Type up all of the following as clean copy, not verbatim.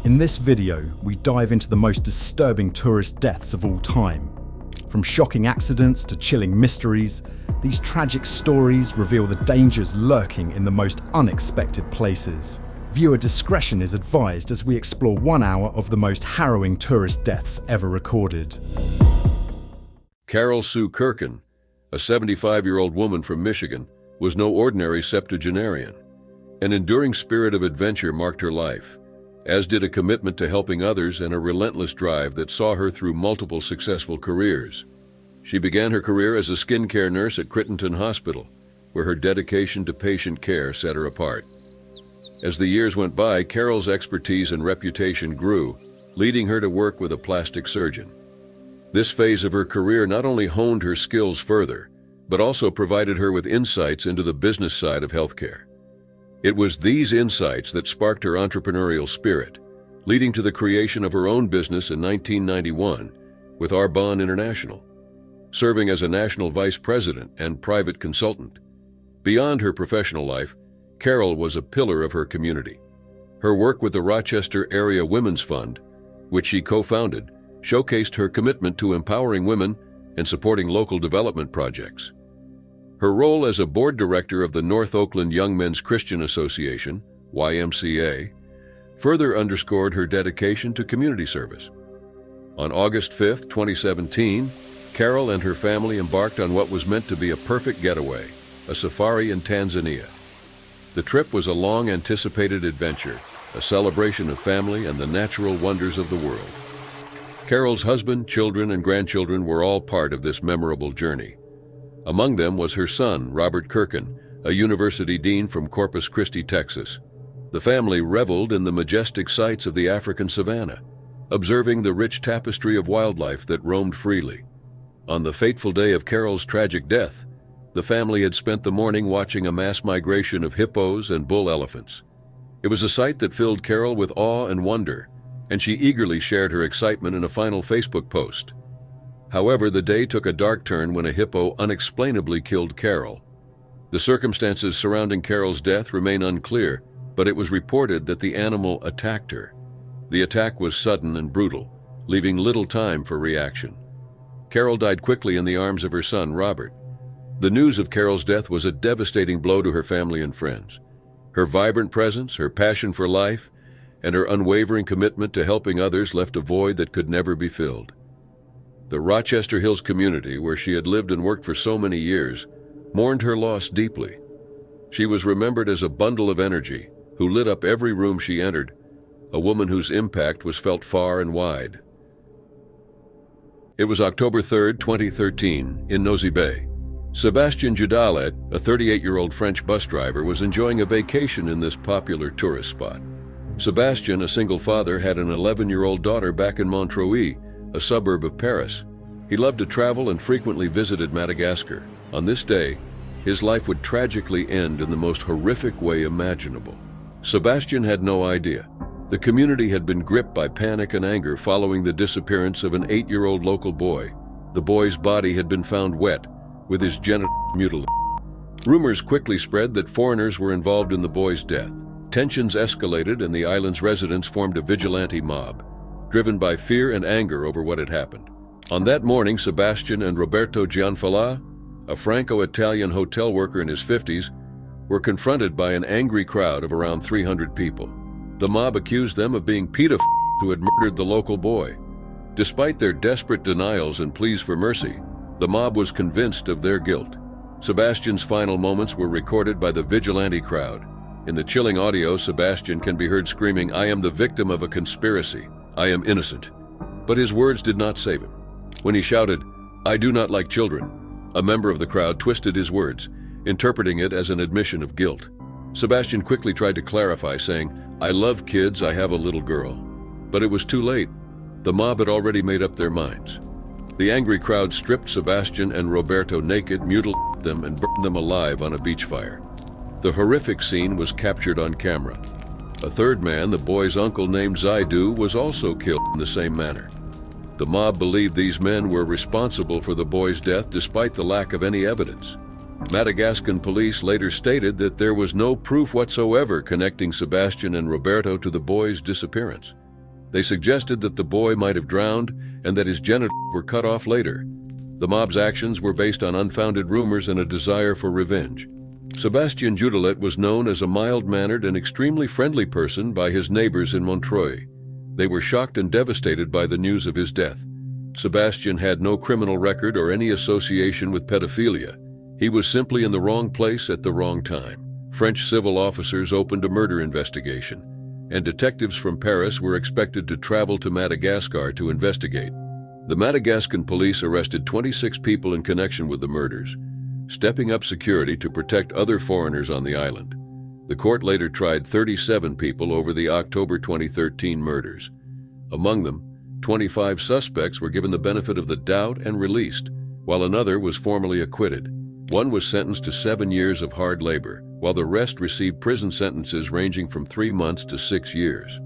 In this video, we dive into the most disturbing tourist deaths of all time. From shocking accidents to chilling mysteries, these tragic stories reveal the dangers lurking in the most unexpected places. Viewer discretion is advised as we explore 1 hour of the most harrowing tourist deaths ever recorded. Carol Sue Kirkin, a 75-year-old woman from Michigan, was no ordinary septuagenarian. An enduring spirit of adventure marked her life, as did a commitment to helping others and a relentless drive that saw her through multiple successful careers. She began her career as a skincare nurse at Crittenton Hospital, where her dedication to patient care set her apart. As the years went by, Carol's expertise and reputation grew, leading her to work with a plastic surgeon. This phase of her career not only honed her skills further, but also provided her with insights into the business side of healthcare. It was these insights that sparked her entrepreneurial spirit, leading to the creation of her own business in 1991 with Arbonne International, serving as a national vice president and private consultant. Beyond her professional life, Carol was a pillar of her community. Her work with the Rochester Area Women's Fund, which she co-founded, showcased her commitment to empowering women and supporting local development projects. Her role as a board director of the North Oakland Young Men's Christian Association, YMCA, further underscored her dedication to community service. On August 5, 2017, Carol and her family embarked on what was meant to be a perfect getaway, a safari in Tanzania. The trip was a long-anticipated adventure, a celebration of family and the natural wonders of the world. Carol's husband, children, and grandchildren were all part of this memorable journey. Among them was her son, Robert Kirkin, a university dean from Corpus Christi, Texas. The family reveled in the majestic sights of the African savanna, observing the rich tapestry of wildlife that roamed freely. On the fateful day of Carol's tragic death, the family had spent the morning watching a mass migration of hippos and bull elephants. It was a sight that filled Carol with awe and wonder, and she eagerly shared her excitement in a final Facebook post. However, the day took a dark turn when a hippo unexplainably killed Carol. The circumstances surrounding Carol's death remain unclear, but it was reported that the animal attacked her. The attack was sudden and brutal, leaving little time for reaction. Carol died quickly in the arms of her son, Robert. The news of Carol's death was a devastating blow to her family and friends. Her vibrant presence, her passion for life, and her unwavering commitment to helping others left a void that could never be filled. The Rochester Hills community, where she had lived and worked for so many years, mourned her loss deeply. She was remembered as a bundle of energy who lit up every room she entered, a woman whose impact was felt far and wide. It was October 3, 2013, in Nosy Be. Sébastien Judalet, a 38-year-old French bus driver, was enjoying a vacation in this popular tourist spot. Sébastien, a single father, had an 11-year-old daughter back in Montreuil, a suburb of Paris. He loved to travel and frequently visited Madagascar. On this day, his life would tragically end in the most horrific way imaginable. Sébastien had no idea. The community had been gripped by panic and anger following the disappearance of an 8-year-old local boy. The boy's body had been found wet, with his genitals mutilated. Rumors quickly spread that foreigners were involved in the boy's death. Tensions escalated and the island's residents formed a vigilante mob, driven by fear and anger over what had happened. On that morning, Sébastien and Roberto Gianfala, a Franco-Italian hotel worker in his 50s, were confronted by an angry crowd of around 300 people. The mob accused them of being pedophiles who had murdered the local boy. Despite their desperate denials and pleas for mercy, the mob was convinced of their guilt. Sébastien's final moments were recorded by the vigilante crowd. In the chilling audio, Sébastien can be heard screaming, "I am the victim of a conspiracy. I am innocent." But his words did not save him. When he shouted, "I do not like children," a member of the crowd twisted his words, interpreting it as an admission of guilt. Sébastien quickly tried to clarify, saying, "I love kids, I have a little girl." But it was too late. The mob had already made up their minds. The angry crowd stripped Sébastien and Roberto naked, mutilated them, and burned them alive on a beach fire. The horrific scene was captured on camera. A third man, the boy's uncle named Zaidu, was also killed in the same manner. The mob believed these men were responsible for the boy's death despite the lack of any evidence. Madagascan police later stated that there was no proof whatsoever connecting Sébastien and Roberto to the boy's disappearance. They suggested that the boy might have drowned and that his genitals were cut off later. The mob's actions were based on unfounded rumors and a desire for revenge. Sébastien Judelet was known as a mild-mannered and extremely friendly person by his neighbors in Montreuil. They were shocked and devastated by the news of his death. Sébastien had no criminal record or any association with pedophilia. He was simply in the wrong place at the wrong time. French civil officers opened a murder investigation, and detectives from Paris were expected to travel to Madagascar to investigate. The Madagascan police arrested 26 people in connection with the murders, stepping up security to protect other foreigners on the island. The court later tried 37 people over the October 2013 murders. Among them, 25 suspects were given the benefit of the doubt and released, while another was formally acquitted. One was sentenced to 7 years of hard labor, while the rest received prison sentences ranging from 3 months to 6 years.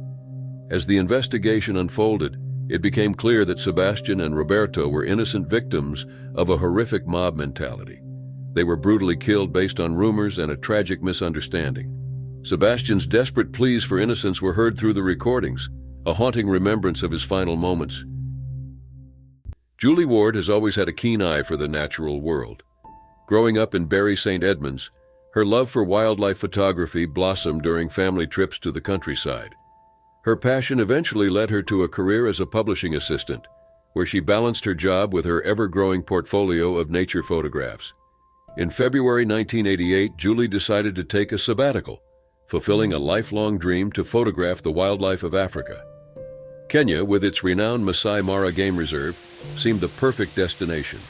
As the investigation unfolded, it became clear that Sébastien and Roberto were innocent victims of a horrific mob mentality. They were brutally killed based on rumors and a tragic misunderstanding. Sébastien's desperate pleas for innocence were heard through the recordings, a haunting remembrance of his final moments. Julie Ward has always had a keen eye for the natural world. Growing up in Bury St. Edmunds, her love for wildlife photography blossomed during family trips to the countryside. Her passion eventually led her to a career as a publishing assistant, where she balanced her job with her ever-growing portfolio of nature photographs. In February 1988, Julie decided to take a sabbatical, fulfilling a lifelong dream to photograph the wildlife of Africa. Kenya, with its renowned Masai Mara Game Reserve, seemed the perfect destination.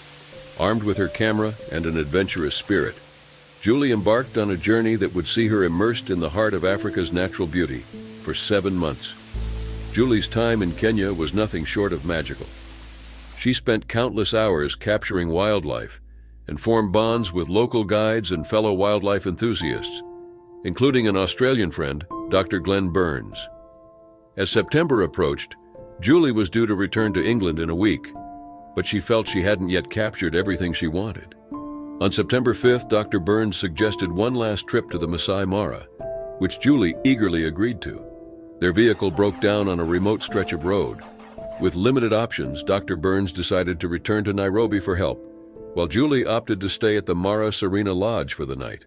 Armed with her camera and an adventurous spirit, Julie embarked on a journey that would see her immersed in the heart of Africa's natural beauty for 7 months. Julie's time in Kenya was nothing short of magical. She spent countless hours capturing wildlife and formed bonds with local guides and fellow wildlife enthusiasts, including an Australian friend, Dr. Glenn Burns. As September approached, Julie was due to return to England in a week, but she felt she hadn't yet captured everything she wanted. On September 5th, Dr. Burns suggested one last trip to the Masai Mara, which Julie eagerly agreed to. Their vehicle broke down on a remote stretch of road. With limited options, Dr. Burns decided to return to Nairobi for help, while Julie opted to stay at the Mara Serena Lodge for the night.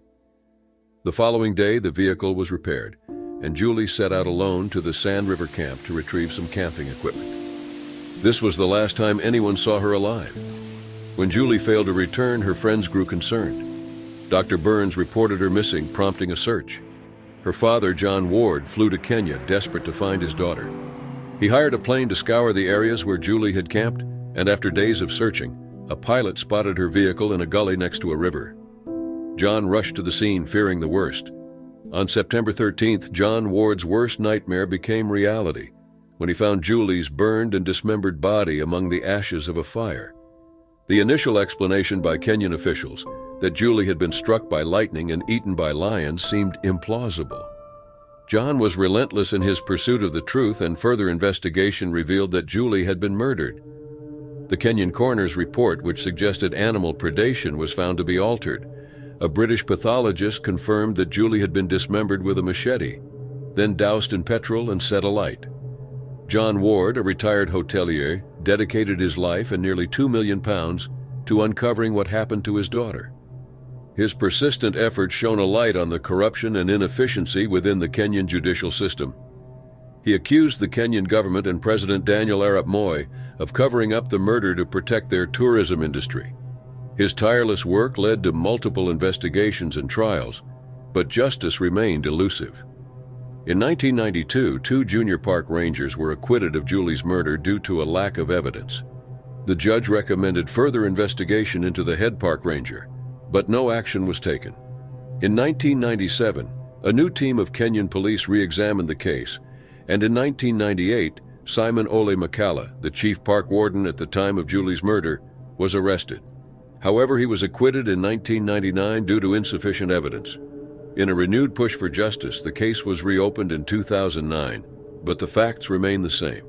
The following day, the vehicle was repaired, and Julie set out alone to the Sand River camp to retrieve some camping equipment. This was the last time anyone saw her alive. When Julie failed to return, her friends grew concerned. Dr. Burns reported her missing, prompting a search. Her father, John Ward, flew to Kenya, desperate to find his daughter. He hired a plane to scour the areas where Julie had camped, and after days of searching, a pilot spotted her vehicle in a gully next to a river. John rushed to the scene, fearing the worst. On September 13th, John Ward's worst nightmare became reality when he found Julie's burned and dismembered body among the ashes of a fire. The initial explanation by Kenyan officials that Julie had been struck by lightning and eaten by lions seemed implausible. John was relentless in his pursuit of the truth, and further investigation revealed that Julie had been murdered. The Kenyan coroner's report, which suggested animal predation, was found to be altered. A British pathologist confirmed that Julie had been dismembered with a machete, then doused in petrol and set alight. John Ward, a retired hotelier, dedicated his life and nearly £2 million to uncovering what happened to his daughter. His persistent efforts shone a light on the corruption and inefficiency within the Kenyan judicial system. He accused the Kenyan government and President Daniel Arap Moi of covering up the murder to protect their tourism industry. His tireless work led to multiple investigations and trials, but justice remained elusive. In 1992, 2 junior park rangers were acquitted of Julie's murder due to a lack of evidence. The judge recommended further investigation into the head park ranger, but no action was taken. In 1997, a new team of Kenyan police re-examined the case, and in 1998, Simon Ole Makala, the chief park warden at the time of Julie's murder, was arrested. However, he was acquitted in 1999 due to insufficient evidence. In a renewed push for justice, the case was reopened in 2009, but the facts remain the same.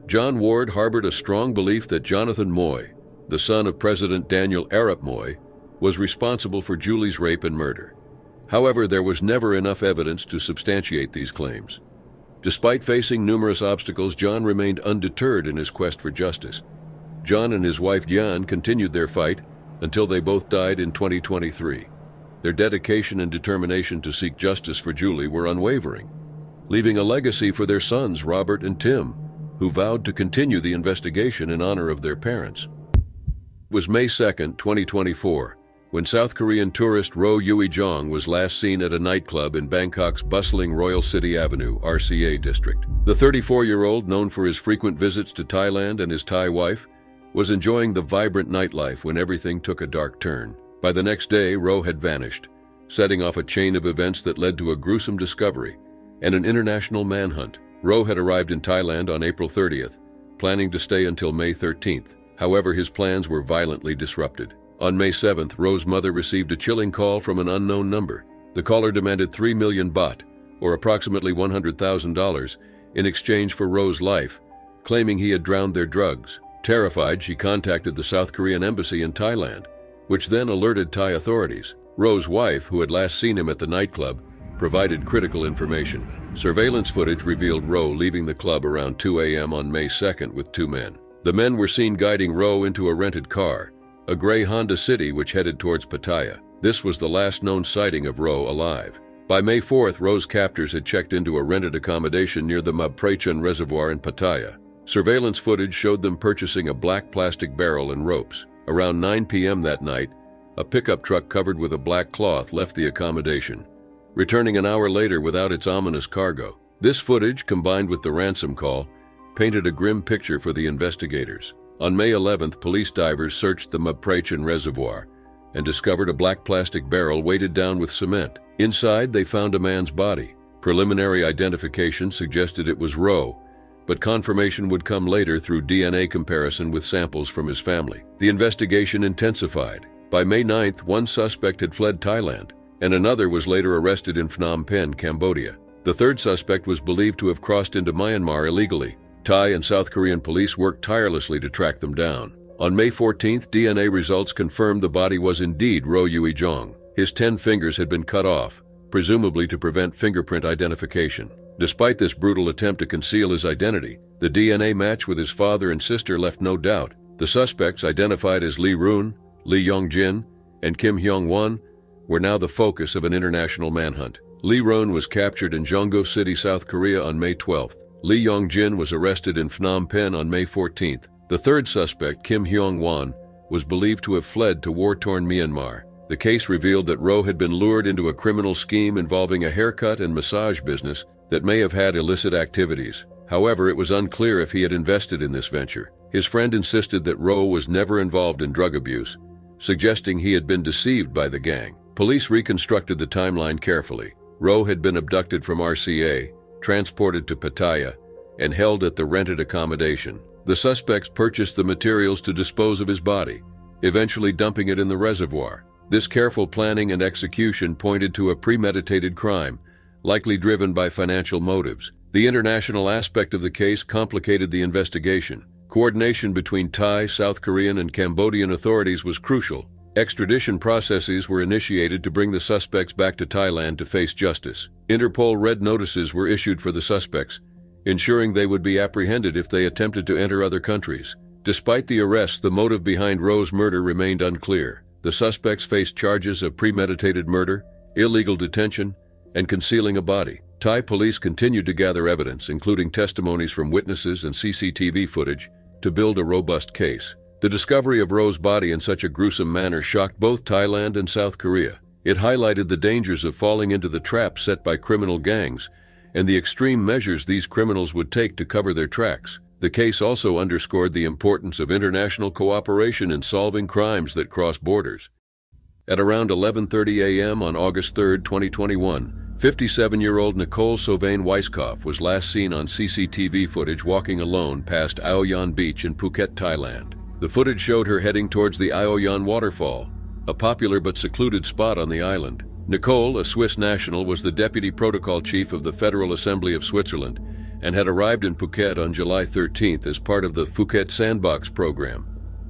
John Ward harbored a strong belief that Jonathan Moi, the son of President Daniel Arap Moi, was responsible for Julie's rape and murder. However, there was never enough evidence to substantiate these claims. Despite facing numerous obstacles, John remained undeterred in his quest for justice. John and his wife Jan continued their fight until they both died in 2023. Their dedication and determination to seek justice for Julie were unwavering, leaving a legacy for their sons Robert and Tim, who vowed to continue the investigation in honor of their parents. It was May 2, 2024, when South Korean tourist Roh Yui-jong was last seen at a nightclub in Bangkok's bustling Royal City Avenue, RCA district. The 34-year-old, known for his frequent visits to Thailand and his Thai wife, was enjoying the vibrant nightlife when everything took a dark turn. By the next day, Roh had vanished, setting off a chain of events that led to a gruesome discovery and an international manhunt. Roh had arrived in Thailand on April 30th, planning to stay until May 13th. However, his plans were violently disrupted. On May 7th, Roh's mother received a chilling call from an unknown number. The caller demanded 3 million baht, or approximately $100,000, in exchange for Roh's life, claiming he had drowned their drugs. Terrified, she contacted the South Korean embassy in Thailand, which then alerted Thai authorities. Roh's wife, who had last seen him at the nightclub, provided critical information. Surveillance footage revealed Roh leaving the club around 2 a.m. on May 2nd with 2 men. The men were seen guiding Roh into a rented car, a gray Honda City which headed towards Pattaya. This was the last known sighting of Roh alive. By May 4th, Roh's captors had checked into a rented accommodation near the Mabprachon Reservoir in Pattaya. Surveillance footage showed them purchasing a black plastic barrel and ropes. Around 9 p.m. that night, a pickup truck covered with a black cloth left the accommodation, returning an hour later without its ominous cargo. This footage, combined with the ransom call, painted a grim picture for the investigators. On May 11th, police divers searched the Mabprachon Reservoir and discovered a black plastic barrel weighted down with cement. Inside, they found a man's body. Preliminary identification suggested it was Roh, but confirmation would come later through DNA comparison with samples from his family. The investigation intensified. By May 9th, one suspect had fled Thailand, and another was later arrested in Phnom Penh, Cambodia. The third suspect was believed to have crossed into Myanmar illegally. Thai and South Korean police worked tirelessly to track them down. On May 14th, DNA results confirmed the body was indeed Roh Yui-jong. His 10 fingers had been cut off, presumably to prevent fingerprint identification. Despite this brutal attempt to conceal his identity, the DNA match with his father and sister left no doubt. The suspects, identified as Lee Roon, Lee Yong-jin, and Kim Hyung-won, were now the focus of an international manhunt. Lee Roon was captured in Jeongo City, South Korea on May 12th. Lee Yong-jin was arrested in Phnom Penh on May 14th. The third suspect, Kim Hyung-won, was believed to have fled to war-torn Myanmar. The case revealed that Roh had been lured into a criminal scheme involving a haircut and massage business that may have had illicit activities. However, it was unclear if he had invested in this venture. His friend insisted that Roh was never involved in drug abuse, suggesting he had been deceived by the gang. Police reconstructed the timeline carefully. Roh had been abducted from RCA, transported to Pattaya, and held at the rented accommodation. The suspects purchased the materials to dispose of his body, eventually dumping it in the reservoir. This careful planning and execution pointed to a premeditated crime, likely driven by financial motives. The international aspect of the case complicated the investigation. Coordination between Thai, South Korean, and Cambodian authorities was crucial. Extradition processes were initiated to bring the suspects back to Thailand to face justice. Interpol red notices were issued for the suspects, ensuring they would be apprehended if they attempted to enter other countries. Despite the arrest, the motive behind Roh's murder remained unclear. The suspects faced charges of premeditated murder, illegal detention, and concealing a body. Thai police continued to gather evidence, including testimonies from witnesses and CCTV footage, to build a robust case. The discovery of Roh's body in such a gruesome manner shocked both Thailand and South Korea. It highlighted the dangers of falling into the traps set by criminal gangs and the extreme measures these criminals would take to cover their tracks. The case also underscored the importance of international cooperation in solving crimes that cross borders. At around 11:30 a.m. on August 3, 2021, 57-year-old Nicole Sylvain Weiskopf was last seen on CCTV footage walking alone past Aoyan Beach in Phuket, Thailand. The footage showed her heading towards the Aoyan waterfall, a popular but secluded spot on the island. Nicole, a Swiss national, was the deputy protocol chief of the Federal Assembly of Switzerland and had arrived in Phuket on July 13th as part of the Phuket Sandbox program,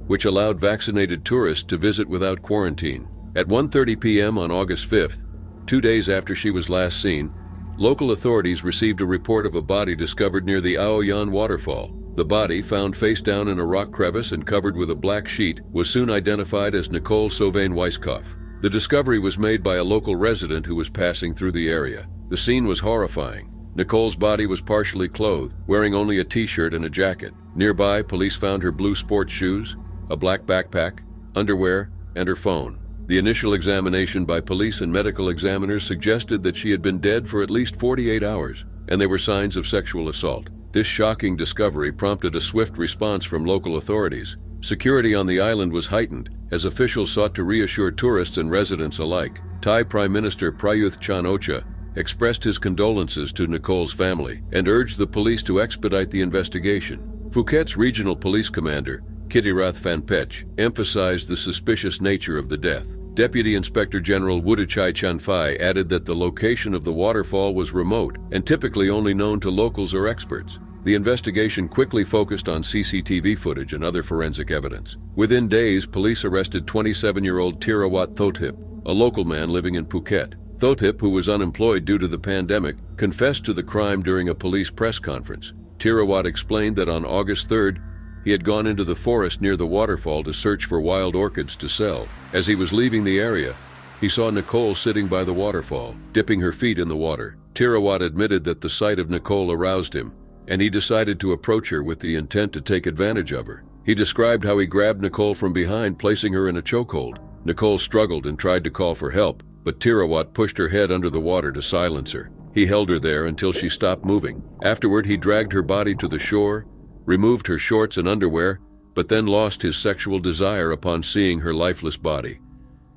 which allowed vaccinated tourists to visit without quarantine. At 1:30 p.m. on August 5th, 2 days after she was last seen, local authorities received a report of a body discovered near the Aoyan waterfall. The body, found face down in a rock crevice and covered with a black sheet, was soon identified as Nicole Sauvain-Weisskopf. The discovery was made by a local resident who was passing through the area. The scene was horrifying. Nicole's body was partially clothed, wearing only a t-shirt and a jacket. Nearby, police found her blue sports shoes, a black backpack, underwear, and her phone. The initial examination by police and medical examiners suggested that she had been dead for at least 48 hours, and there were signs of sexual assault. This shocking discovery prompted a swift response from local authorities. Security on the island was heightened as officials sought to reassure tourists and residents alike. Thai Prime Minister Prayuth Chan-o-cha expressed his condolences to Nicole's family and urged the police to expedite the investigation. Phuket's regional police commander, Kittirath Phanpech, emphasized the suspicious nature of the death. Deputy Inspector General Wudachai Chanfai added that the location of the waterfall was remote and typically only known to locals or experts. The investigation quickly focused on CCTV footage and other forensic evidence. Within days, police arrested 27-year-old Tirawat Thothip, a local man living in Phuket. Thothip, who was unemployed due to the pandemic, confessed to the crime during a police press conference. Tirawat explained that on August 3rd, he had gone into the forest near the waterfall to search for wild orchids to sell. As he was leaving the area, he saw Nicole sitting by the waterfall, dipping her feet in the water. Tirawat admitted that the sight of Nicole aroused him, and he decided to approach her with the intent to take advantage of her. He described how he grabbed Nicole from behind, placing her in a chokehold. Nicole struggled and tried to call for help, but Tirawat pushed her head under the water to silence her. He held her there until she stopped moving. Afterward, he dragged her body to the shore, removed her shorts and underwear, but then lost his sexual desire upon seeing her lifeless body.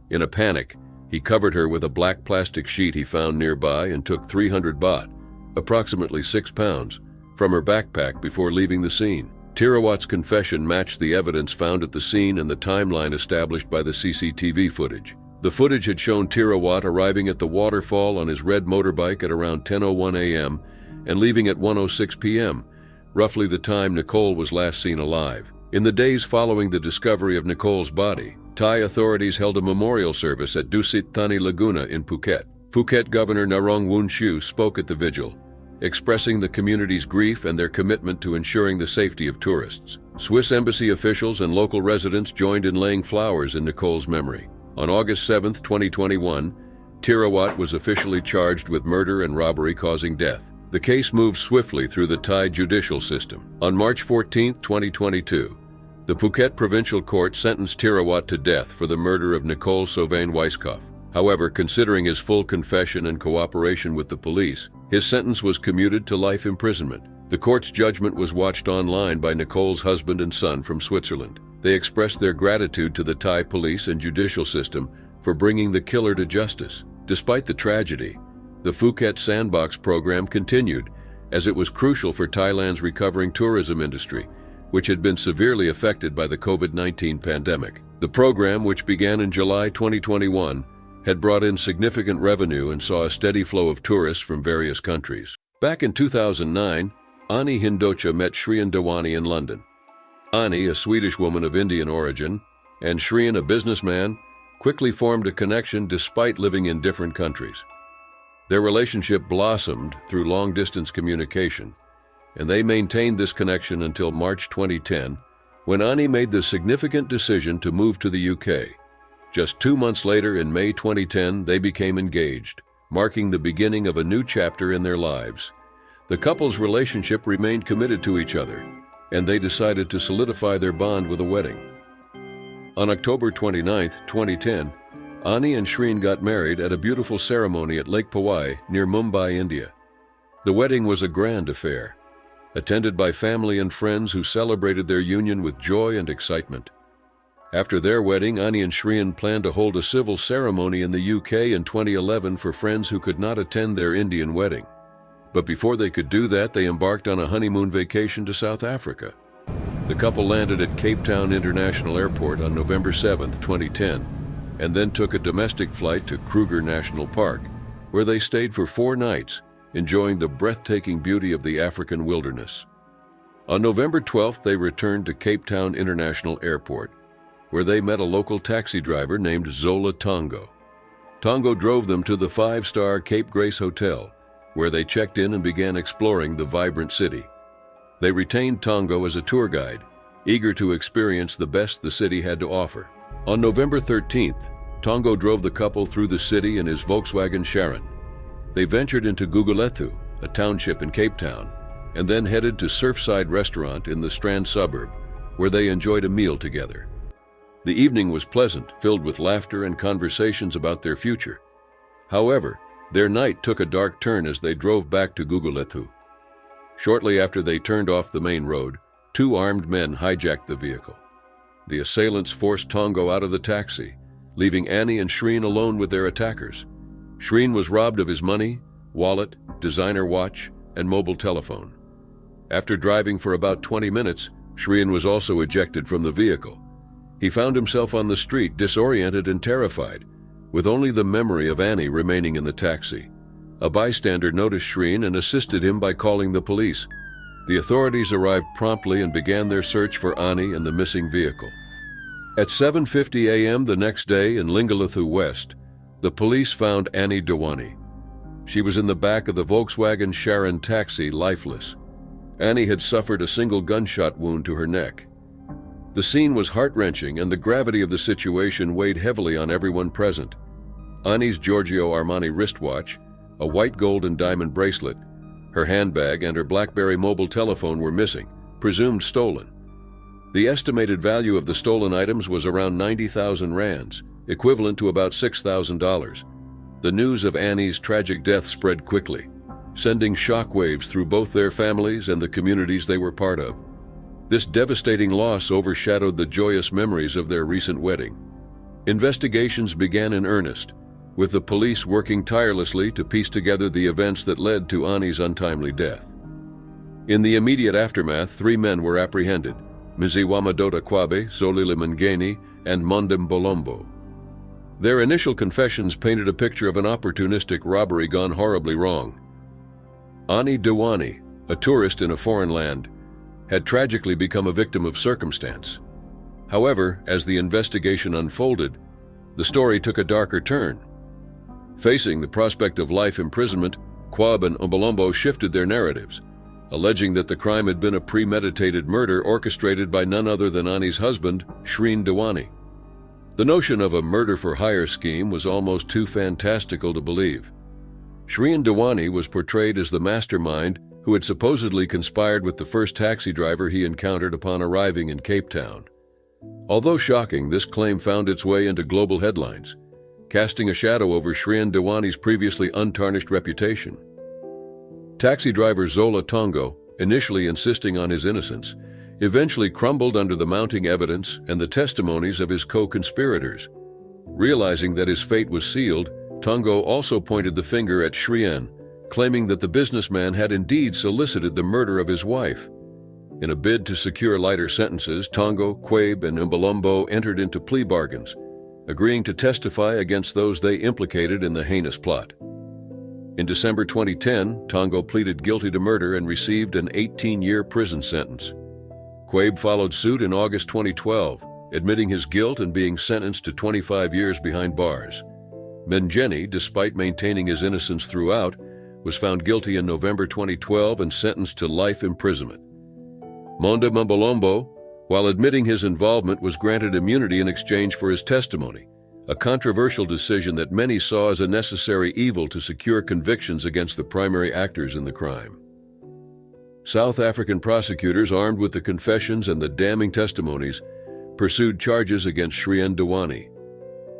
In a panic, he covered her with a black plastic sheet he found nearby and took 300 baht, approximately 6 pounds, from her backpack before leaving the scene. Tirawat's confession matched the evidence found at the scene and the timeline established by the CCTV footage. The footage had shown Tirawat arriving at the waterfall on his red motorbike at around 10:01 a.m. and leaving at 1:06 p.m., roughly the time Nicole was last seen alive. In the days following the discovery of Nicole's body, Thai authorities held a memorial service at Dusit Thani Laguna in Phuket. Phuket Governor Narong Woon-Chew spoke at the vigil, expressing the community's grief and their commitment to ensuring the safety of tourists. Swiss embassy officials and local residents joined in laying flowers in Nicole's memory. On August 7, 2021, Tirawat was officially charged with murder and robbery causing death. The case moved swiftly through the Thai judicial system. On March 14, 2022, the Phuket Provincial Court sentenced Tirawat to death for the murder of Nicole Sauvain-Weisskopf. However, considering his full confession and cooperation with the police, his sentence was commuted to life imprisonment. The court's judgment was watched online by Nicole's husband and son from Switzerland. They expressed their gratitude to the Thai police and judicial system for bringing the killer to justice. Despite the tragedy, the Phuket Sandbox program continued, as it was crucial for Thailand's recovering tourism industry, which had been severely affected by the COVID-19 pandemic. The program, which began in July 2021, had brought in significant revenue and saw a steady flow of tourists from various countries. Back in 2009, Ani Hindocha met Shreen Dawani in London. Ani, a Swedish woman of Indian origin, and Shreen, a businessman, quickly formed a connection despite living in different countries. Their relationship blossomed through long-distance communication, and they maintained this connection until March 2010, when Ani made the significant decision to move to the UK. Just 2 months later, in May 2010, they became engaged, marking the beginning of a new chapter in their lives. The couple's relationship remained committed to each other, and they decided to solidify their bond with a wedding. On October 29, 2010, Ani and Shreen got married at a beautiful ceremony at Lake Powai near Mumbai, India. The wedding was a grand affair, attended by family and friends who celebrated their union with joy and excitement. After their wedding, Ani and Shreen planned to hold a civil ceremony in the UK in 2011 for friends who could not attend their Indian wedding. But before they could do that, they embarked on a honeymoon vacation to South Africa. The couple landed at Cape Town International Airport on November 7, 2010, and then took a domestic flight to Kruger National Park, where they stayed for 4 nights, enjoying the breathtaking beauty of the African wilderness. On November 12th, they returned to Cape Town International Airport, where they met a local taxi driver named Zola Tongo. Tongo drove them to the 5-star Cape Grace Hotel, where they checked in and began exploring the vibrant city. They retained Tongo as a tour guide, eager to experience the best the city had to offer. On November 13th, Tongo drove the couple through the city in his Volkswagen Charon. They ventured into Gugulethu, a township in Cape Town, and then headed to Surfside Restaurant in the Strand suburb, where they enjoyed a meal together. The evening was pleasant, filled with laughter and conversations about their future. However, their night took a dark turn as they drove back to Gugulethu. Shortly after they turned off the main road, two armed men hijacked the vehicle. The assailants forced Tongo out of the taxi, leaving Annie and Shreen alone with their attackers. Shreen was robbed of his money, wallet, designer watch, and mobile telephone. After driving for about 20 minutes, Shreen was also ejected from the vehicle. He found himself on the street, disoriented and terrified, with only the memory of Annie remaining in the taxi. A bystander noticed Shreen and assisted him by calling the police. The authorities arrived promptly and began their search for Annie and the missing vehicle. At 7:50 a.m. the next day in Lingalathu West, the police found Annie Dewani. She was in the back of the Volkswagen Charon taxi, lifeless. Annie had suffered a single gunshot wound to her neck. The scene was heart-wrenching, and the gravity of the situation weighed heavily on everyone present. Annie's Giorgio Armani wristwatch, a white gold and diamond bracelet, her handbag, and her BlackBerry mobile telephone were missing, presumed stolen. The estimated value of the stolen items was around 90,000 rands, equivalent to about $6,000. The news of Annie's tragic death spread quickly, sending shockwaves through both their families and the communities they were part of. This devastating loss overshadowed the joyous memories of their recent wedding. Investigations began in earnest, with the police working tirelessly to piece together the events that led to Annie's untimely death. In the immediate aftermath, 3 men were apprehended: Mziwamadota Kwabe, Solile Mangeni, and Mondem Bolombo. Their initial confessions painted a picture of an opportunistic robbery gone horribly wrong. Annie Dewani, a tourist in a foreign land, had tragically become a victim of circumstance. However, as the investigation unfolded, the story took a darker turn. Facing the prospect of life imprisonment, Kwab and Umbalombo shifted their narratives, alleging that the crime had been a premeditated murder orchestrated by none other than Annie's husband, Shreen Dewani. The notion of a murder-for-hire scheme was almost too fantastical to believe. Shreen Dewani was portrayed as the mastermind who had supposedly conspired with the first taxi driver he encountered upon arriving in Cape Town. Although shocking, this claim found its way into global headlines, casting a shadow over Shreen Dewani's previously untarnished reputation. Taxi driver Zola Tongo, initially insisting on his innocence, eventually crumbled under the mounting evidence and the testimonies of his co-conspirators. Realizing that his fate was sealed, Tongo also pointed the finger at Shreen, claiming that the businessman had indeed solicited the murder of his wife. In a bid to secure lighter sentences, Tongo, Kwabe, and Umbalombo entered into plea bargains, agreeing to testify against those they implicated in the heinous plot. In December 2010, Tongo pleaded guilty to murder and received an 18-year prison sentence. Kwabe followed suit in August 2012, admitting his guilt and being sentenced to 25 years behind bars. Mangeni, despite maintaining his innocence throughout, was found guilty in November 2012 and sentenced to life imprisonment. Monde Mbolombo, while admitting his involvement, was granted immunity in exchange for his testimony, a controversial decision that many saw as a necessary evil to secure convictions against the primary actors in the crime. South African prosecutors, armed with the confessions and the damning testimonies, pursued charges against Shreen Dewani.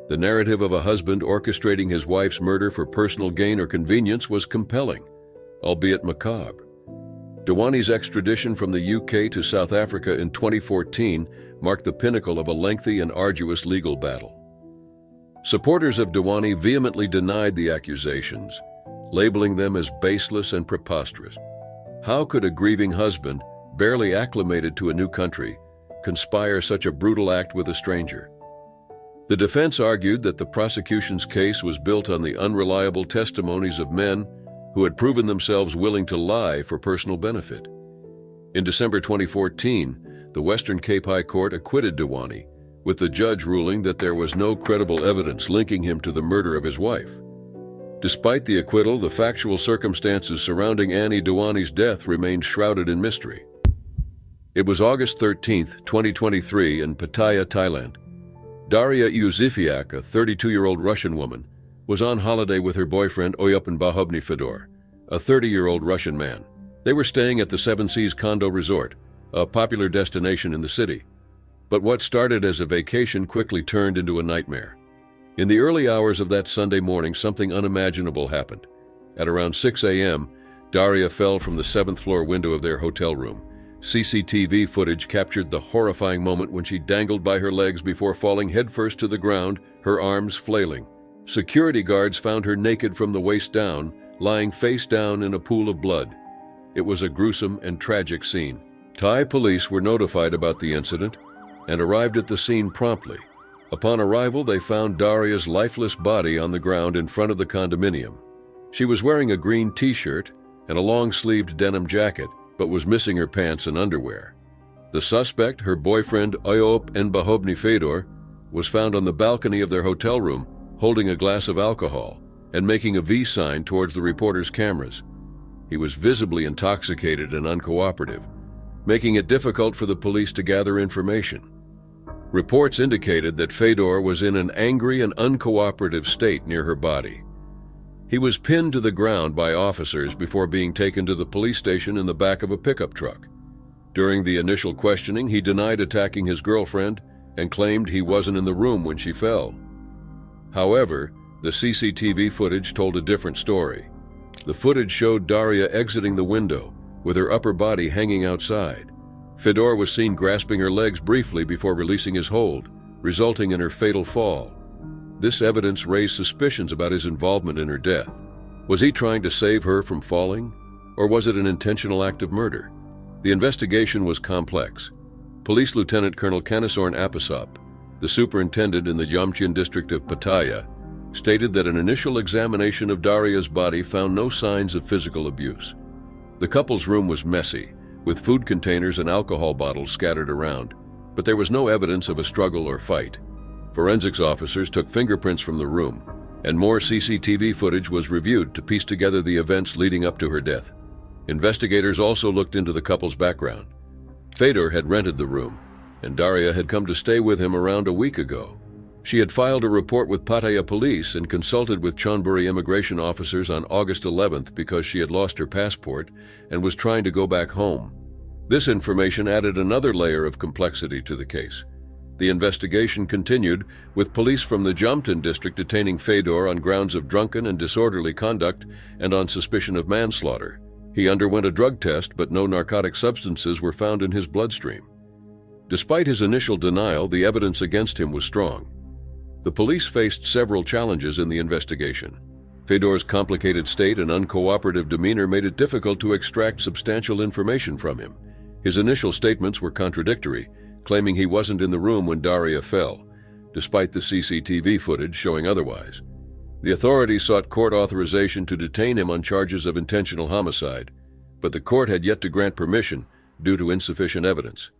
The narrative of a husband orchestrating his wife's murder for personal gain or convenience was compelling, albeit macabre. Dewani's extradition from the UK to South Africa in 2014 marked the pinnacle of a lengthy and arduous legal battle. Supporters of Dewani vehemently denied the accusations, labeling them as baseless and preposterous. How could a grieving husband, barely acclimated to a new country, conspire such a brutal act with a stranger? The defense argued that the prosecution's case was built on the unreliable testimonies of men who had proven themselves willing to lie for personal benefit. In December 2014, the Western Cape High Court acquitted Dewani, with the judge ruling that there was no credible evidence linking him to the murder of his wife. Despite the acquittal, the factual circumstances surrounding Annie Dewani's death remained shrouded in mystery. It was August 13, 2023, in Pattaya, Thailand. Daria Yusufiak, a 32-year-old Russian woman, was on holiday with her boyfriend Oyupan Bahobny Fedor, a 30-year-old Russian man. They were staying at the Seven Seas Condo Resort, a popular destination in the city. But what started as a vacation quickly turned into a nightmare. In the early hours of that Sunday morning, something unimaginable happened. At around 6 a.m., Daria fell from the 7th-floor window of their hotel room. CCTV footage captured the horrifying moment when she dangled by her legs before falling headfirst to the ground, her arms flailing. Security guards found her naked from the waist down, lying face down in a pool of blood. It was a gruesome and tragic scene. Thai police were notified about the incident and arrived at the scene promptly. Upon arrival, they found Daria's lifeless body on the ground in front of the condominium. She was wearing a green t-shirt and a long-sleeved denim jacket, but was missing her pants and underwear. The suspect, her boyfriend Oyupan Bahobny Fedor, was found on the balcony of their hotel room holding a glass of alcohol and making a V sign towards the reporter's cameras. He was visibly intoxicated and uncooperative, making it difficult for the police to gather information. Reports indicated that Fedor was in an angry and uncooperative state near her body. He was pinned to the ground by officers before being taken to the police station in the back of a pickup truck. During the initial questioning, he denied attacking his girlfriend and claimed he wasn't in the room when she fell. However, the CCTV footage told a different story. The footage showed Daria exiting the window, with her upper body hanging outside. Fedor was seen grasping her legs briefly before releasing his hold, resulting in her fatal fall. This evidence raised suspicions about his involvement in her death. Was he trying to save her from falling, or was it an intentional act of murder? The investigation was complex. Police Lieutenant Colonel Kanasorn Apasop, the superintendent in the Yomchin district of Pattaya, stated that an initial examination of Daria's body found no signs of physical abuse. The couple's room was messy, with food containers and alcohol bottles scattered around, but there was no evidence of a struggle or fight. Forensics officers took fingerprints from the room, and more CCTV footage was reviewed to piece together the events leading up to her death. Investigators also looked into the couple's background. Fedor had rented the room, and Daria had come to stay with him around a week ago. She had filed a report with Pattaya police and consulted with Chonburi immigration officers on August 11th because she had lost her passport and was trying to go back home. This information added another layer of complexity to the case. The investigation continued, with police from the Yomchin district detaining Fedor on grounds of drunken and disorderly conduct and on suspicion of manslaughter. He underwent a drug test, but no narcotic substances were found in his bloodstream. Despite his initial denial, the evidence against him was strong. The police faced several challenges in the investigation. Fedor's complicated state and uncooperative demeanor made it difficult to extract substantial information from him. His initial statements were contradictory, claiming he wasn't in the room when Daria fell, despite the CCTV footage showing otherwise. The authorities sought court authorization to detain him on charges of intentional homicide, but the court had yet to grant permission due to insufficient evidence.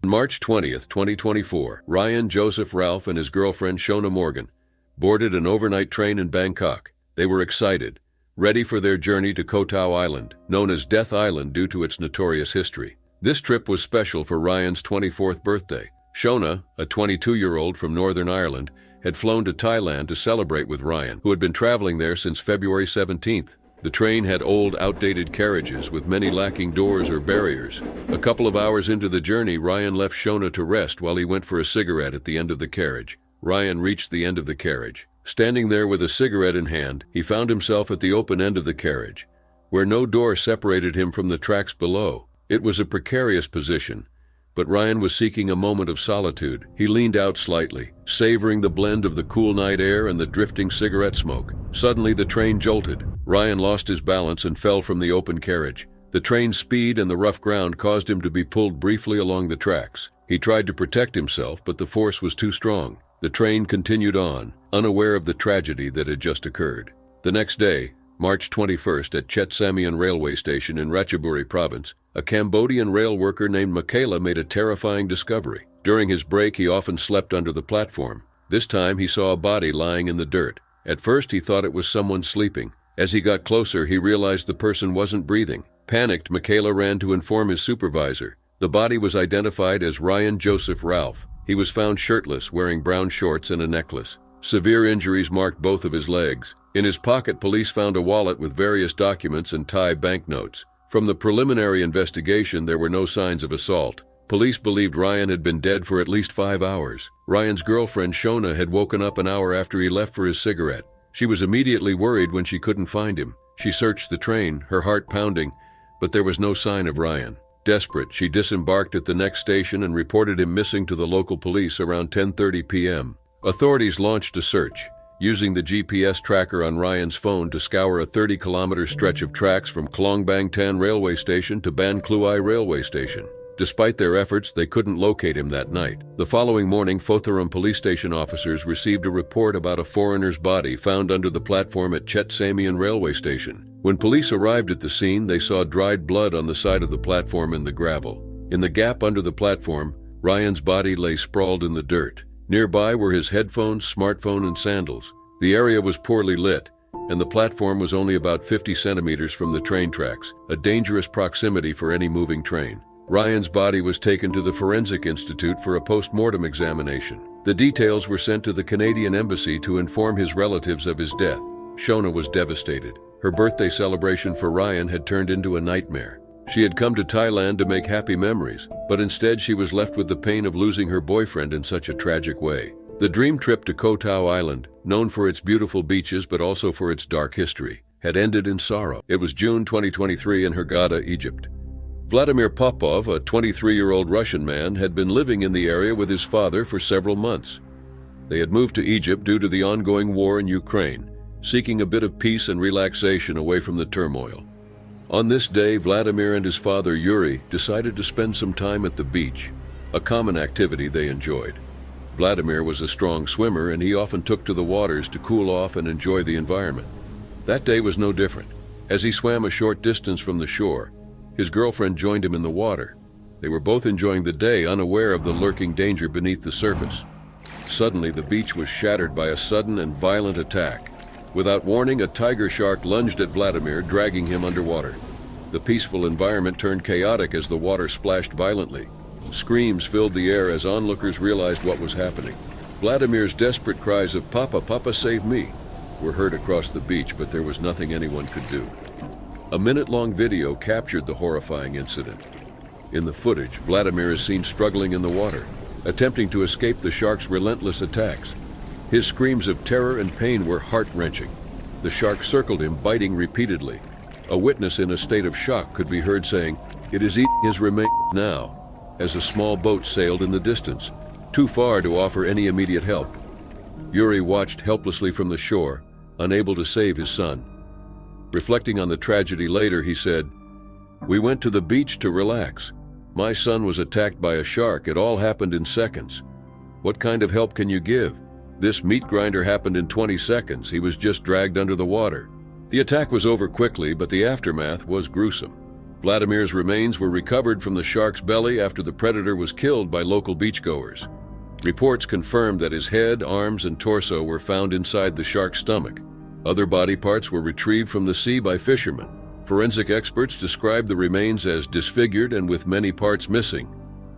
On March 20th, 2024, Ryan Joseph Ralph and his girlfriend Shona Morgan boarded an overnight train in Bangkok. They were excited, ready for their journey to Koh Tao Island, known as Death Island due to its notorious history. This trip was special for Ryan's 24th birthday. Shona, a 22-year-old from Northern Ireland, had flown to Thailand to celebrate with Ryan, who had been traveling there since February 17th. The train had old, outdated carriages with many lacking doors or barriers. A couple of hours into the journey, Ryan left Shona to rest while he went for a cigarette at the end of the carriage. Ryan reached the end of the carriage. Standing there with a cigarette in hand, he found himself at the open end of the carriage, where no door separated him from the tracks below. It was a precarious position, but Ryan was seeking a moment of solitude. He leaned out slightly, savoring the blend of the cool night air and the drifting cigarette smoke. Suddenly, the train jolted. Ryan lost his balance and fell from the open carriage. The train's speed and the rough ground caused him to be pulled briefly along the tracks. He tried to protect himself, but the force was too strong. The train continued on, unaware of the tragedy that had just occurred. The next day, March 21st, at Chet Samian railway station in Ratchaburi province, a Cambodian rail worker named Michaela made a terrifying discovery. During his break, he often slept under the platform. This time, he saw a body lying in the dirt. At first, he thought it was someone sleeping. As he got closer, he realized the person wasn't breathing. Panicked, Michaela ran to inform his supervisor. The body was identified as Ryan Joseph Ralph. He was found shirtless, wearing brown shorts and a necklace. Severe injuries marked both of his legs. In his pocket, police found a wallet with various documents and Thai banknotes. From the preliminary investigation, there were no signs of assault. Police believed Ryan had been dead for at least 5 hours. Ryan's girlfriend, Shona, had woken up an hour after he left for his cigarette. She was immediately worried when she couldn't find him. She searched the train, her heart pounding, but there was no sign of Ryan. Desperate, she disembarked at the next station and reported him missing to the local police around 10:30 p.m. Authorities launched a search, using the GPS tracker on Ryan's phone to scour a 30-kilometer stretch of tracks from Klong Bang Tan Railway Station to Ban Kluai Railway Station. Despite their efforts, they couldn't locate him that night. The following morning, Photharam police station officers received a report about a foreigner's body found under the platform at Chet Samian Railway Station. When police arrived at the scene, they saw dried blood on the side of the platform in the gravel. In the gap under the platform, Ryan's body lay sprawled in the dirt. Nearby were his headphones, smartphone, and sandals. The area was poorly lit, and the platform was only about 50 centimeters from the train tracks, a dangerous proximity for any moving train. Ryan's body was taken to the Forensic Institute for a post-mortem examination. The details were sent to the Canadian Embassy to inform his relatives of his death. Shona was devastated. Her birthday celebration for Ryan had turned into a nightmare. She had come to Thailand to make happy memories, but instead she was left with the pain of losing her boyfriend in such a tragic way. The dream trip to Koh Tao Island, known for its beautiful beaches but also for its dark history, had ended in sorrow. It was June 2023 in Hurghada, Egypt. Vladimir Popov, a 23-year-old Russian man, had been living in the area with his father for several months. They had moved to Egypt due to the ongoing war in Ukraine, seeking a bit of peace and relaxation away from the turmoil. On this day, Vladimir and his father Yuri decided to spend some time at the beach, a common activity they enjoyed. Vladimir was a strong swimmer, and he often took to the waters to cool off and enjoy the environment. That day was no different. As he swam a short distance from the shore, his girlfriend joined him in the water. They were both enjoying the day, unaware of the lurking danger beneath the surface. Suddenly, the beach was shattered by a sudden and violent attack. Without warning, a tiger shark lunged at Vladimir, dragging him underwater. The peaceful environment turned chaotic as the water splashed violently. Screams filled the air as onlookers realized what was happening. Vladimir's desperate cries of "Papa, Papa, save me!" were heard across the beach, but there was nothing anyone could do. A minute-long video captured the horrifying incident. In the footage, Vladimir is seen struggling in the water, attempting to escape the shark's relentless attacks. His screams of terror and pain were heart-wrenching. The shark circled him, biting repeatedly. A witness in a state of shock could be heard saying, "It is eating his remains now," as a small boat sailed in the distance, too far to offer any immediate help. Yuri watched helplessly from the shore, unable to save his son. Reflecting on the tragedy later, he said, "We went to the beach to relax. My son was attacked by a shark. It all happened in seconds. What kind of help can you give? This meat grinder happened in 20 seconds. He was just dragged under the water." The attack was over quickly, but the aftermath was gruesome. Vladimir's remains were recovered from the shark's belly after the predator was killed by local beachgoers. Reports confirmed that his head, arms, and torso were found inside the shark's stomach. Other body parts were retrieved from the sea by fishermen. Forensic experts described the remains as disfigured and with many parts missing.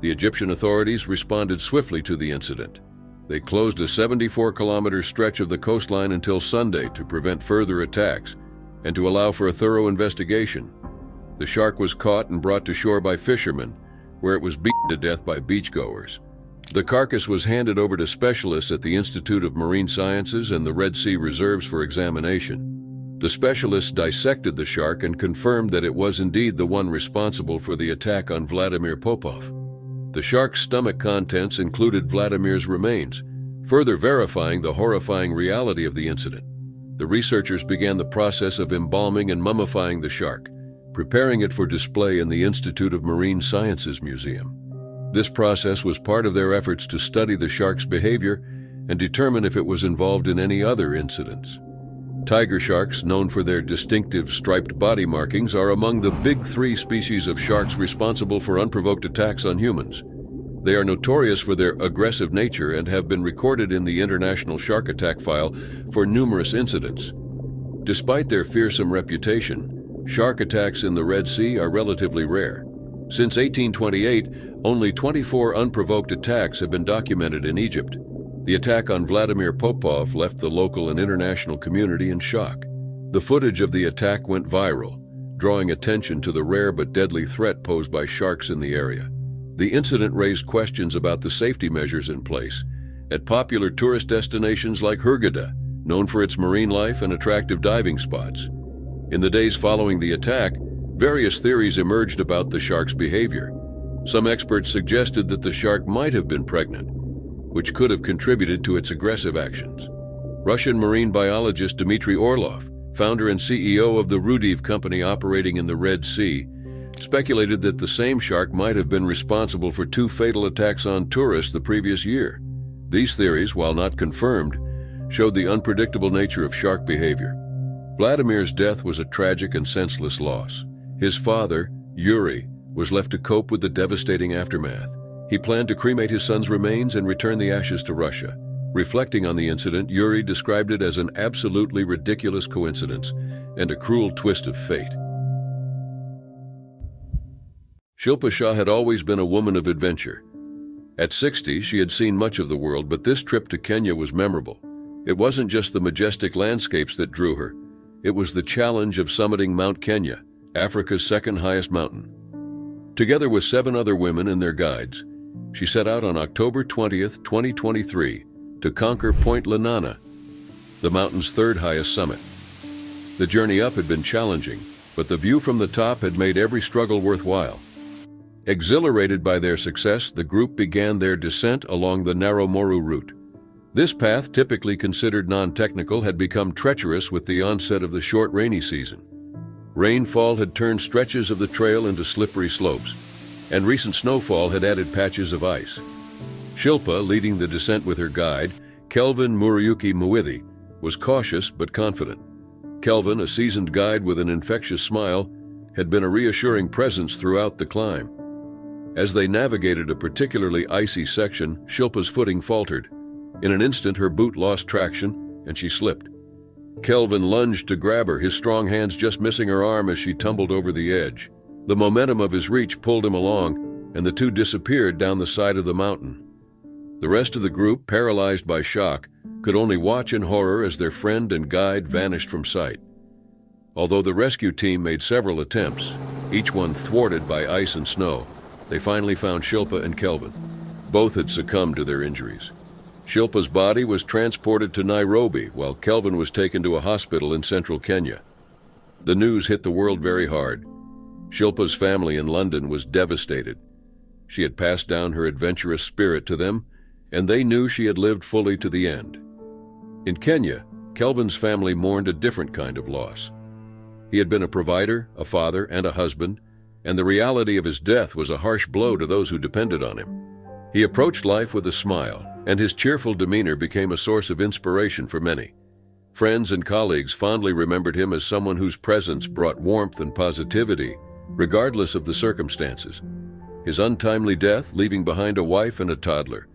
The Egyptian authorities responded swiftly to the incident. They closed a 74-kilometer stretch of the coastline until Sunday to prevent further attacks and to allow for a thorough investigation. The shark was caught and brought to shore by fishermen, where it was beaten to death by beachgoers. The carcass was handed over to specialists at the Institute of Marine Sciences and the Red Sea Reserves for examination. The specialists dissected the shark and confirmed that it was indeed the one responsible for the attack on Vladimir Popov. The shark's stomach contents included Vladimir's remains, further verifying the horrifying reality of the incident. The researchers began the process of embalming and mummifying the shark, preparing it for display in the Institute of Marine Sciences Museum. This process was part of their efforts to study the shark's behavior and determine if it was involved in any other incidents. Tiger sharks, known for their distinctive striped body markings, are among the big three species of sharks responsible for unprovoked attacks on humans. They are notorious for their aggressive nature and have been recorded in the International Shark Attack File for numerous incidents. Despite their fearsome reputation, shark attacks in the Red Sea are relatively rare. Since 1828, only 24 unprovoked attacks have been documented in Egypt. The attack on Vladimir Popov left the local and international community in shock. The footage of the attack went viral, drawing attention to the rare but deadly threat posed by sharks in the area. The incident raised questions about the safety measures in place at popular tourist destinations like Hurghada, known for its marine life and attractive diving spots. In the days following the attack, various theories emerged about the shark's behavior. Some experts suggested that the shark might have been pregnant, which could have contributed to its aggressive actions. Russian marine biologist Dmitry Orlov, founder and CEO of the Rudiv company operating in the Red Sea, speculated that the same shark might have been responsible for 2 fatal attacks on tourists the previous year. These theories, while not confirmed, showed the unpredictable nature of shark behavior. Vladimir's death was a tragic and senseless loss. His father, Yuri, was left to cope with the devastating aftermath. He planned to cremate his son's remains and return the ashes to Russia. Reflecting on the incident, Yuri described it as an absolutely ridiculous coincidence and a cruel twist of fate. Shilpa Shah had always been a woman of adventure. At 60, she had seen much of the world, but this trip to Kenya was memorable. It wasn't just the majestic landscapes that drew her. It was the challenge of summiting Mount Kenya, Africa's second highest mountain. Together with 7 other women and their guides, she set out on October 20th, 2023, to conquer Point Lenana, the mountain's 3rd highest summit. The journey up had been challenging, but the view from the top had made every struggle worthwhile. Exhilarated by their success, the group began their descent along the narrow Moru route. This path, typically considered non-technical, had become treacherous with the onset of the short rainy season. Rainfall had turned stretches of the trail into slippery slopes, and recent snowfall had added patches of ice. Shilpa, leading the descent with her guide, Kelvin Murayuki Muwithi, was cautious but confident. Kelvin, a seasoned guide with an infectious smile, had been a reassuring presence throughout the climb. As they navigated a particularly icy section, Shilpa's footing faltered. In an instant, her boot lost traction, and she slipped. Kelvin lunged to grab her, his strong hands just missing her arm as she tumbled over the edge. The momentum of his reach pulled him along, and the two disappeared down the side of the mountain. The rest of the group, paralyzed by shock, could only watch in horror as their friend and guide vanished from sight. Although the rescue team made several attempts, each one thwarted by ice and snow, they finally found Shilpa and Kelvin. Both had succumbed to their injuries. Shilpa's body was transported to Nairobi, while Kelvin was taken to a hospital in central Kenya. The news hit the world very hard. Shilpa's family in London was devastated. She had passed down her adventurous spirit to them, and they knew she had lived fully to the end. In Kenya, Kelvin's family mourned a different kind of loss. He had been a provider, a father, and a husband, and the reality of his death was a harsh blow to those who depended on him. He approached life with a smile, and his cheerful demeanor became a source of inspiration for many. Friends and colleagues fondly remembered him as someone whose presence brought warmth and positivity, regardless of the circumstances. His untimely death, leaving behind a wife and a toddler,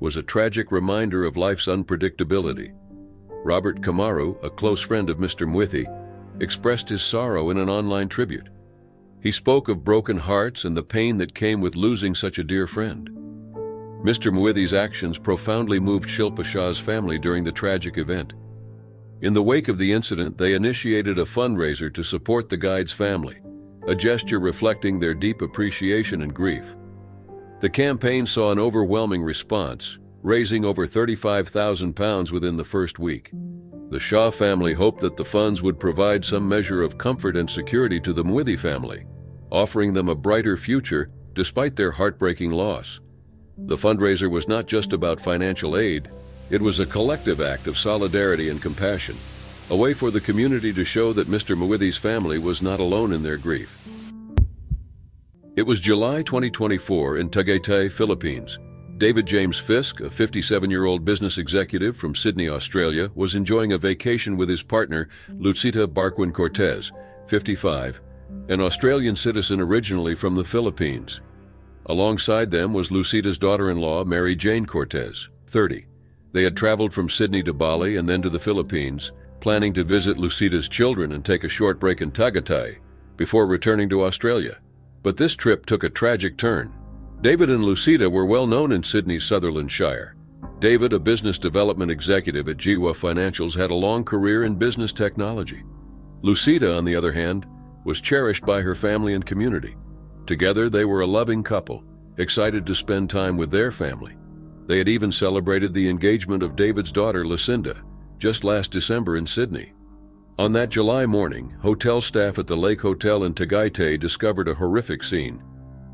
was a tragic reminder of life's unpredictability. Robert Kamaru, a close friend of Mr. Muwithi, expressed his sorrow in an online tribute. He spoke of broken hearts and the pain that came with losing such a dear friend. Mr. Muwithi's actions profoundly moved Shilpa Shah's family during the tragic event. In the wake of the incident, they initiated a fundraiser to support the guide's family, a gesture reflecting their deep appreciation and grief. The campaign saw an overwhelming response, raising over £35,000 within the first week. The Shah family hoped that the funds would provide some measure of comfort and security to the Muwithi family, offering them a brighter future despite their heartbreaking loss. The fundraiser was not just about financial aid, it was a collective act of solidarity and compassion, a way for the community to show that Mr. Muwithi's family was not alone in their grief. It was July 2024 in Tagaytay, Philippines. David James Fisk, a 57-year-old business executive from Sydney, Australia, was enjoying a vacation with his partner, Lucita Barquin Cortez, 55, an Australian citizen originally from the Philippines. Alongside them was Lucida's daughter-in-law, Mary Jane Cortez, 30. They had traveled from Sydney to Bali and then to the Philippines, planning to visit Lucida's children and take a short break in Tagaytay before returning to Australia. But this trip took a tragic turn. David and Lucida were well known in Sydney's Sutherland Shire. David, a business development executive at Jiwa Financials, had a long career in business technology. Lucida, on the other hand, was cherished by her family and community. Together, they were a loving couple, excited to spend time with their family. They had even celebrated the engagement of David's daughter, Lucinda, just last December in Sydney. On that July morning, hotel staff at the Lake Hotel in Tagaytay discovered a horrific scene.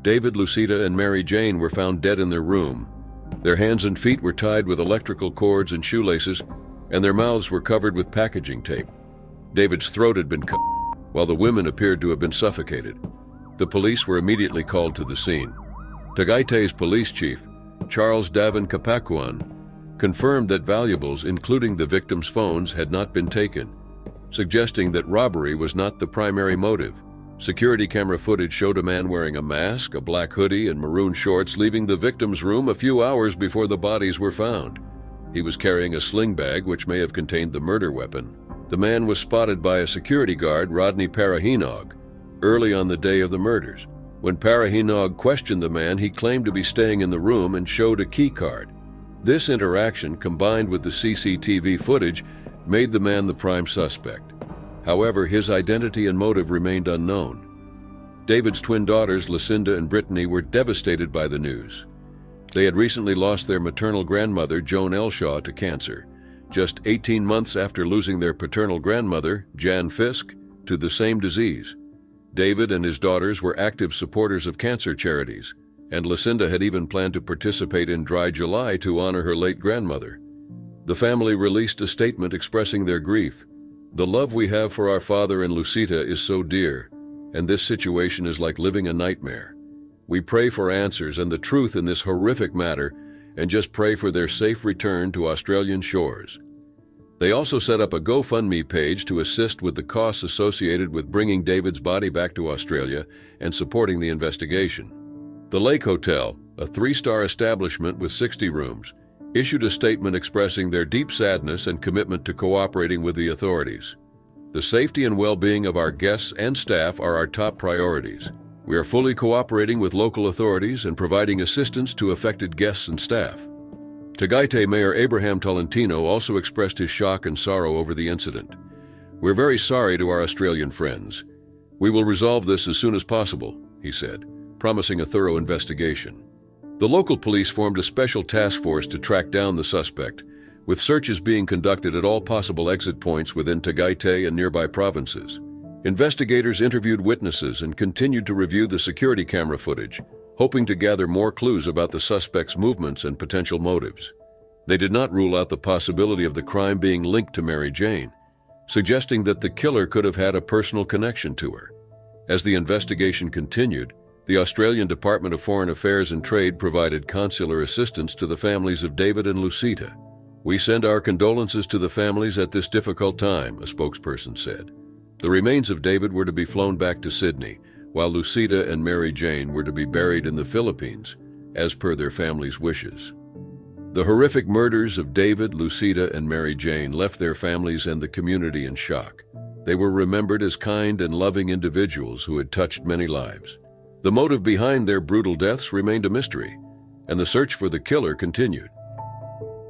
David, Lucida, and Mary Jane were found dead in their room. Their hands and feet were tied with electrical cords and shoelaces, and their mouths were covered with packaging tape. David's throat had been cut, while the women appeared to have been suffocated. The police were immediately called to the scene. Tagaytay's police chief, Charles Davin Kapakuan, confirmed that valuables, including the victims' phones, had not been taken, suggesting that robbery was not the primary motive. Security camera footage showed a man wearing a mask, a black hoodie, and maroon shorts leaving the victim's room a few hours before the bodies were found. He was carrying a sling bag which may have contained the murder weapon. The man was spotted by a security guard, Rodney Parahinog, early on the day of the murders. When Parahinog questioned the man, he claimed to be staying in the room and showed a key card. This interaction, combined with the CCTV footage, made the man the prime suspect. However, his identity and motive remained unknown. David's twin daughters, Lucinda and Brittany, were devastated by the news. They had recently lost their maternal grandmother, Joan Elshaw, to cancer, just 18 months after losing their paternal grandmother, Jan Fisk, to the same disease. David and his daughters were active supporters of cancer charities, and Lucinda had even planned to participate in Dry July to honor her late grandmother. The family released a statement expressing their grief. "The love we have for our father and Lucida is so dear, and this situation is like living a nightmare. We pray for answers and the truth in this horrific matter, and just pray for their safe return to Australian shores." They also set up a GoFundMe page to assist with the costs associated with bringing David's body back to Australia and supporting the investigation. The Lake Hotel, a 3-star establishment with 60 rooms, issued a statement expressing their deep sadness and commitment to cooperating with the authorities. "The safety and well-being of our guests and staff are our top priorities. We are fully cooperating with local authorities and providing assistance to affected guests and staff." Tagaytay Mayor Abraham Tolentino also expressed his shock and sorrow over the incident. "We're very sorry to our Australian friends. We will resolve this as soon as possible," he said, promising a thorough investigation. The local police formed a special task force to track down the suspect, with searches being conducted at all possible exit points within Tagaytay and nearby provinces. Investigators interviewed witnesses and continued to review the security camera footage, hoping to gather more clues about the suspect's movements and potential motives. They did not rule out the possibility of the crime being linked to Mary Jane, suggesting that the killer could have had a personal connection to her. As the investigation continued, the Australian Department of Foreign Affairs and Trade provided consular assistance to the families of David and Lucida. "We send our condolences to the families at this difficult time," a spokesperson said. The remains of David were to be flown back to Sydney, while Lucida and Mary Jane were to be buried in the Philippines, as per their families' wishes. The horrific murders of David, Lucida, and Mary Jane left their families and the community in shock. They were remembered as kind and loving individuals who had touched many lives. The motive behind their brutal deaths remained a mystery, and the search for the killer continued.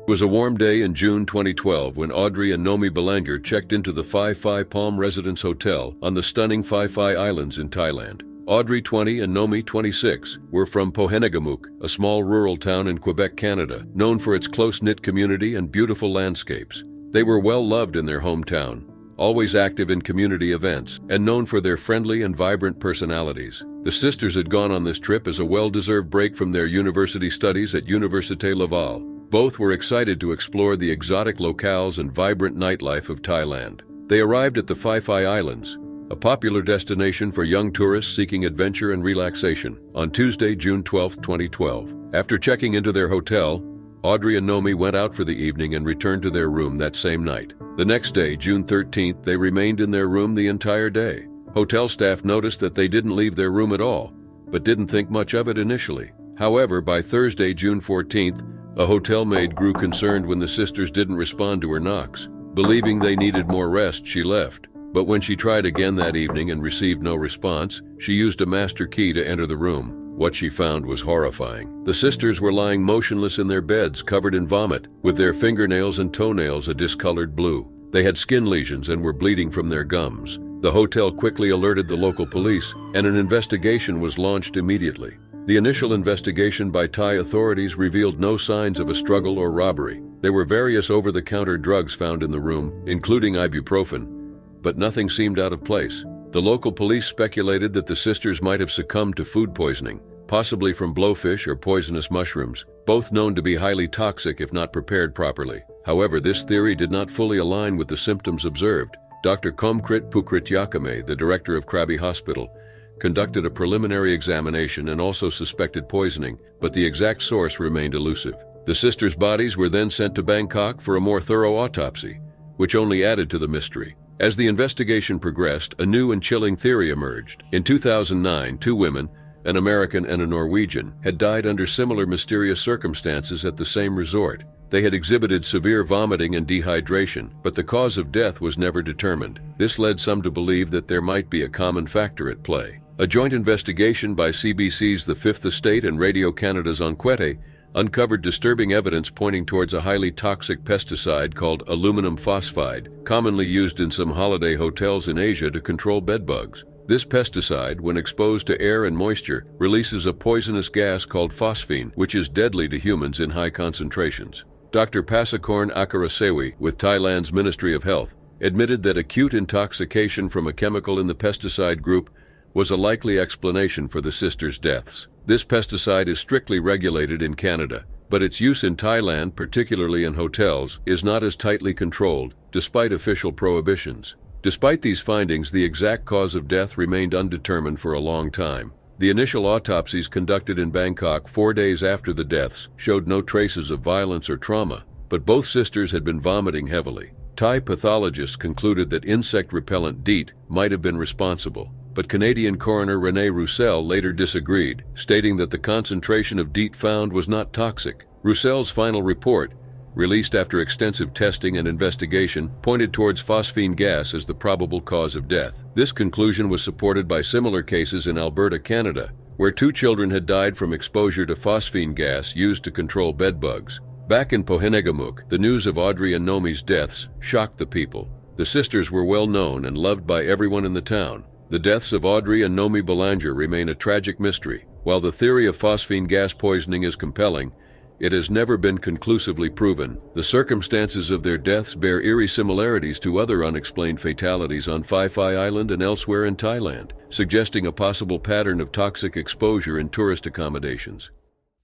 It was a warm day in June 2012 when Audrey and Nomi Belanger checked into the Phi Phi Palm Residence Hotel on the stunning Phi Phi Islands in Thailand. Audrey, 20, and Nomi, 26, were from Pohenegamuk, a small rural town in Quebec, Canada, known for its close-knit community and beautiful landscapes. They were well-loved in their hometown, always active in community events, and known for their friendly and vibrant personalities. The sisters had gone on this trip as a well-deserved break from their university studies at Université Laval. Both were excited to explore the exotic locales and vibrant nightlife of Thailand. They arrived at the Phi Phi Islands, a popular destination for young tourists seeking adventure and relaxation, on Tuesday, June 12, 2012. After checking into their hotel, Audrey and Nomi went out for the evening and returned to their room that same night. The next day, June 13th, they remained in their room the entire day. Hotel staff noticed that they didn't leave their room at all, but didn't think much of it initially. However, by Thursday, June 14th, a hotel maid grew concerned when the sisters didn't respond to her knocks. Believing they needed more rest, she left. But when she tried again that evening and received no response, she used a master key to enter the room. What she found was horrifying. The sisters were lying motionless in their beds, covered in vomit, with their fingernails and toenails a discolored blue. They had skin lesions and were bleeding from their gums. The hotel quickly alerted the local police, and an investigation was launched immediately. The initial investigation by Thai authorities revealed no signs of a struggle or robbery. There were various over-the-counter drugs found in the room, including ibuprofen, but nothing seemed out of place. The local police speculated that the sisters might have succumbed to food poisoning, possibly from blowfish or poisonous mushrooms, both known to be highly toxic if not prepared properly. However, this theory did not fully align with the symptoms observed. Dr. Komkrit Pukrityakame, the director of Krabi Hospital, conducted a preliminary examination and also suspected poisoning, but the exact source remained elusive. The sisters' bodies were then sent to Bangkok for a more thorough autopsy, which only added to the mystery. As the investigation progressed, a new and chilling theory emerged. In 2009, two women, an American and a Norwegian, had died under similar mysterious circumstances at the same resort. They had exhibited severe vomiting and dehydration, but the cause of death was never determined. This led some to believe that there might be a common factor at play. A joint investigation by CBC's The Fifth Estate and Radio Canada's Enquête uncovered disturbing evidence pointing towards a highly toxic pesticide called aluminum phosphide, commonly used in some holiday hotels in Asia to control bedbugs. This pesticide, when exposed to air and moisture, releases a poisonous gas called phosphine, which is deadly to humans in high concentrations. Dr. Pasakorn Akarasewi, with Thailand's Ministry of Health, admitted that acute intoxication from a chemical in the pesticide group was a likely explanation for the sisters' deaths. This pesticide is strictly regulated in Canada, but its use in Thailand, particularly in hotels, is not as tightly controlled, despite official prohibitions. Despite these findings, the exact cause of death remained undetermined for a long time. The initial autopsies conducted in Bangkok 4 days after the deaths showed no traces of violence or trauma, but both sisters had been vomiting heavily. Thai pathologists concluded that insect repellent DEET might have been responsible, but Canadian coroner René Roussel later disagreed, stating that the concentration of DEET found was not toxic. Roussel's final report, released after extensive testing and investigation, pointed towards phosphine gas as the probable cause of death. This conclusion was supported by similar cases in Alberta, Canada, where 2 children had died from exposure to phosphine gas used to control bedbugs. Back in Pohinagamuk, the news of Audrey and Nomi's deaths shocked the people. The sisters were well known and loved by everyone in the town. The deaths of Audrey and Nomi Belanger remain a tragic mystery. While the theory of phosphine gas poisoning is compelling, it has never been conclusively proven. The circumstances of their deaths bear eerie similarities to other unexplained fatalities on Phi Phi Island and elsewhere in Thailand, suggesting a possible pattern of toxic exposure in tourist accommodations.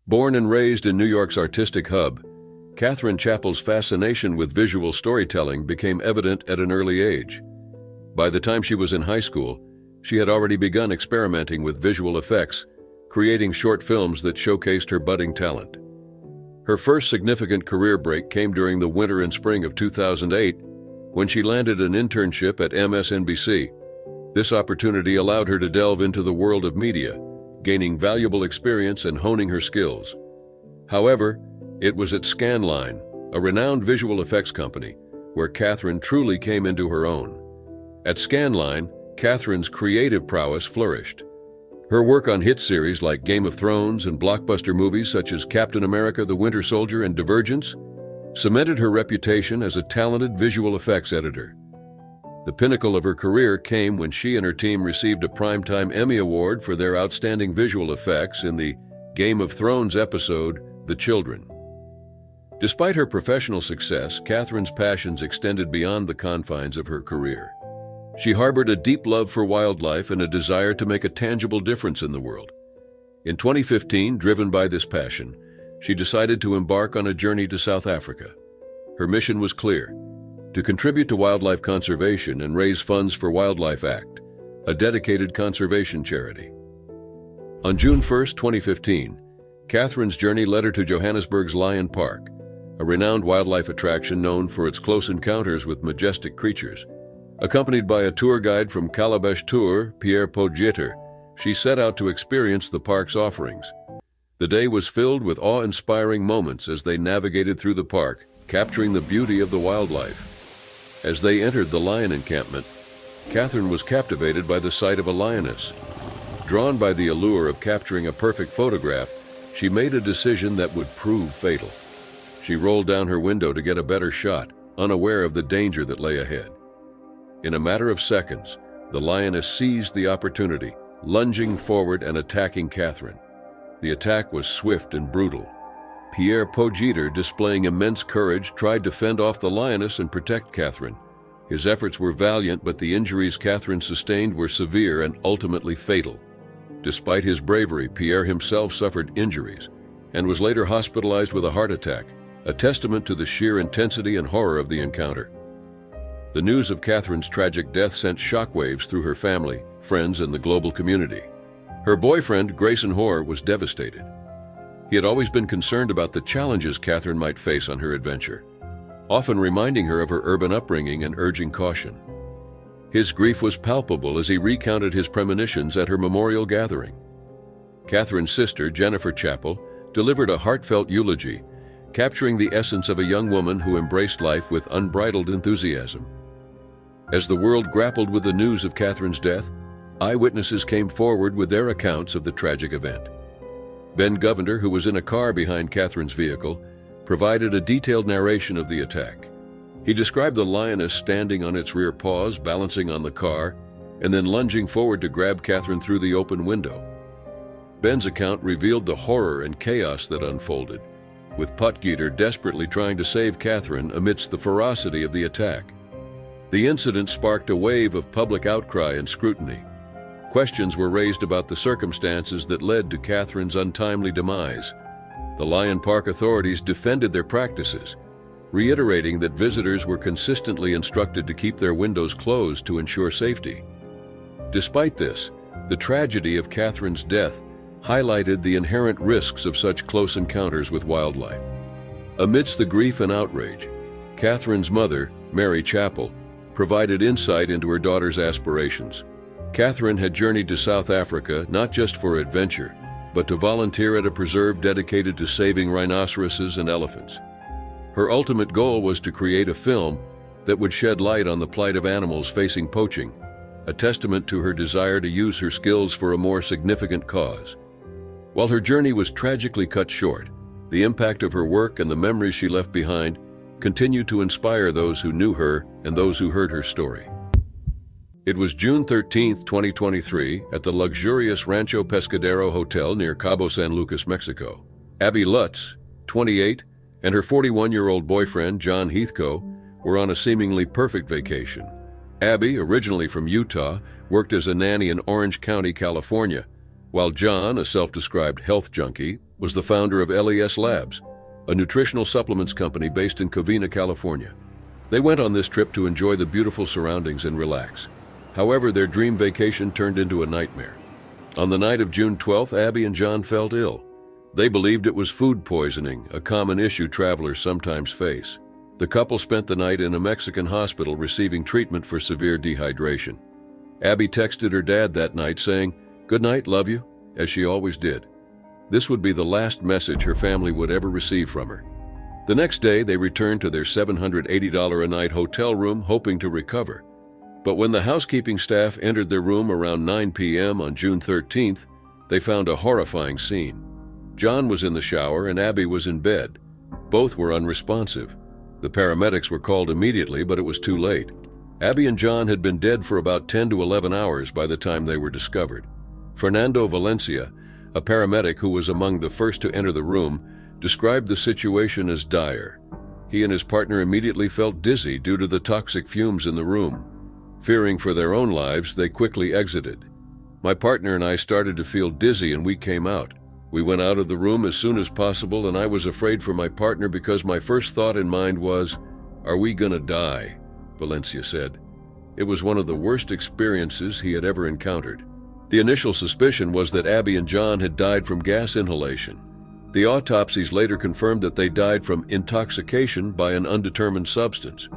Born and raised in New York's artistic hub, Catherine Chappell's fascination with visual storytelling became evident at an early age. By the time she was in high school, she had already begun experimenting with visual effects, creating short films that showcased her budding talent. Her first significant career break came during the winter and spring of 2008, when she landed an internship at MSNBC. This opportunity allowed her to delve into the world of media, gaining valuable experience and honing her skills. However, it was at Scanline, a renowned visual effects company, where Catherine truly came into her own. At Scanline, Catherine's creative prowess flourished. Her work on hit series like Game of Thrones and blockbuster movies such as Captain America: The Winter Soldier and Divergence cemented her reputation as a talented visual effects editor. The pinnacle of her career came when she and her team received a Primetime Emmy Award for their outstanding visual effects in the Game of Thrones episode, The Children. Despite her professional success, Catherine's passions extended beyond the confines of her career. She harbored a deep love for wildlife and a desire to make a tangible difference in the world. In 2015, driven by this passion, she decided to embark on a journey to South Africa. Her mission was clear: to contribute to wildlife conservation and raise funds for Wildlife Act, a dedicated conservation charity. On June 1, 2015, Catherine's journey led her to Johannesburg's Lion Park, a renowned wildlife attraction known for its close encounters with majestic creatures. Accompanied by a tour guide from Calabash Tour, Pierre Podjeter, she set out to experience the park's offerings. The day was filled with awe-inspiring moments as they navigated through the park, capturing the beauty of the wildlife. As they entered the lion encampment, Catherine was captivated by the sight of a lioness. Drawn by the allure of capturing a perfect photograph, she made a decision that would prove fatal. She rolled down her window to get a better shot, unaware of the danger that lay ahead. In a matter of seconds, the lioness seized the opportunity, lunging forward and attacking Catherine. The attack was swift and brutal. Pierre Pogiter, displaying immense courage, tried to fend off the lioness and protect Catherine. His efforts were valiant, but the injuries Catherine sustained were severe and ultimately fatal. Despite his bravery, Pierre himself suffered injuries and was later hospitalized with a heart attack, a testament to the sheer intensity and horror of the encounter. The news of Catherine's tragic death sent shockwaves through her family, friends, and the global community. Her boyfriend, Grayson Hoare, was devastated. He had always been concerned about the challenges Catherine might face on her adventure, often reminding her of her urban upbringing and urging caution. His grief was palpable as he recounted his premonitions at her memorial gathering. Catherine's sister, Jennifer Chappell, delivered a heartfelt eulogy, capturing the essence of a young woman who embraced life with unbridled enthusiasm. As the world grappled with the news of Catherine's death, eyewitnesses came forward with their accounts of the tragic event. Ben Govender, who was in a car behind Catherine's vehicle, provided a detailed narration of the attack. He described the lioness standing on its rear paws, balancing on the car, and then lunging forward to grab Catherine through the open window. Ben's account revealed the horror and chaos that unfolded, with Pogiter desperately trying to save Catherine amidst the ferocity of the attack. The incident sparked a wave of public outcry and scrutiny. Questions were raised about the circumstances that led to Catherine's untimely demise. The Lion Park authorities defended their practices, reiterating that visitors were consistently instructed to keep their windows closed to ensure safety. Despite this, the tragedy of Catherine's death highlighted the inherent risks of such close encounters with wildlife. Amidst the grief and outrage, Catherine's mother, Mary Chappell, provided insight into her daughter's aspirations. Catherine had journeyed to South Africa not just for adventure, but to volunteer at a preserve dedicated to saving rhinoceroses and elephants. Her ultimate goal was to create a film that would shed light on the plight of animals facing poaching, a testament to her desire to use her skills for a more significant cause. While her journey was tragically cut short, the impact of her work and the memories she left behind continued to inspire those who knew her and those who heard her story. It was June 13, 2023, at the luxurious Rancho Pescadero Hotel near Cabo San Lucas, Mexico. Abby Lutz, 28, and her 41-year-old boyfriend, John Heathcote, were on a seemingly perfect vacation. Abby, originally from Utah, worked as a nanny in Orange County, California, while John, a self-described health junkie, was the founder of LES Labs, a nutritional supplements company based in Covina, California. They went on this trip to enjoy the beautiful surroundings and relax. However, their dream vacation turned into a nightmare. On the night of June 12th, Abby and John felt ill. They believed it was food poisoning, a common issue travelers sometimes face. The couple spent the night in a Mexican hospital receiving treatment for severe dehydration. Abby texted her dad that night saying, "Good night, love you," as she always did. This would be the last message her family would ever receive from her. The next day, they returned to their $780 a night hotel room, hoping to recover. But when the housekeeping staff entered their room around 9 p.m. on June 13th, they found a horrifying scene. John was in the shower and Abby was in bed. Both were unresponsive. The paramedics were called immediately, but it was too late. Abby and John had been dead for about 10 to 11 hours by the time they were discovered. Fernando Valencia, a paramedic who was among the first to enter the room, described the situation as dire. He and his partner immediately felt dizzy due to the toxic fumes in the room. Fearing for their own lives, they quickly exited. My partner and I started to feel dizzy and we came out. We went out of the room as soon as possible and I was afraid for my partner because my first thought in mind was, "Are we gonna die?" Valencia said. It was one of the worst experiences he had ever encountered. The initial suspicion was that Abby and John had died from gas inhalation. The autopsies later confirmed that they died from intoxication by an undetermined substance.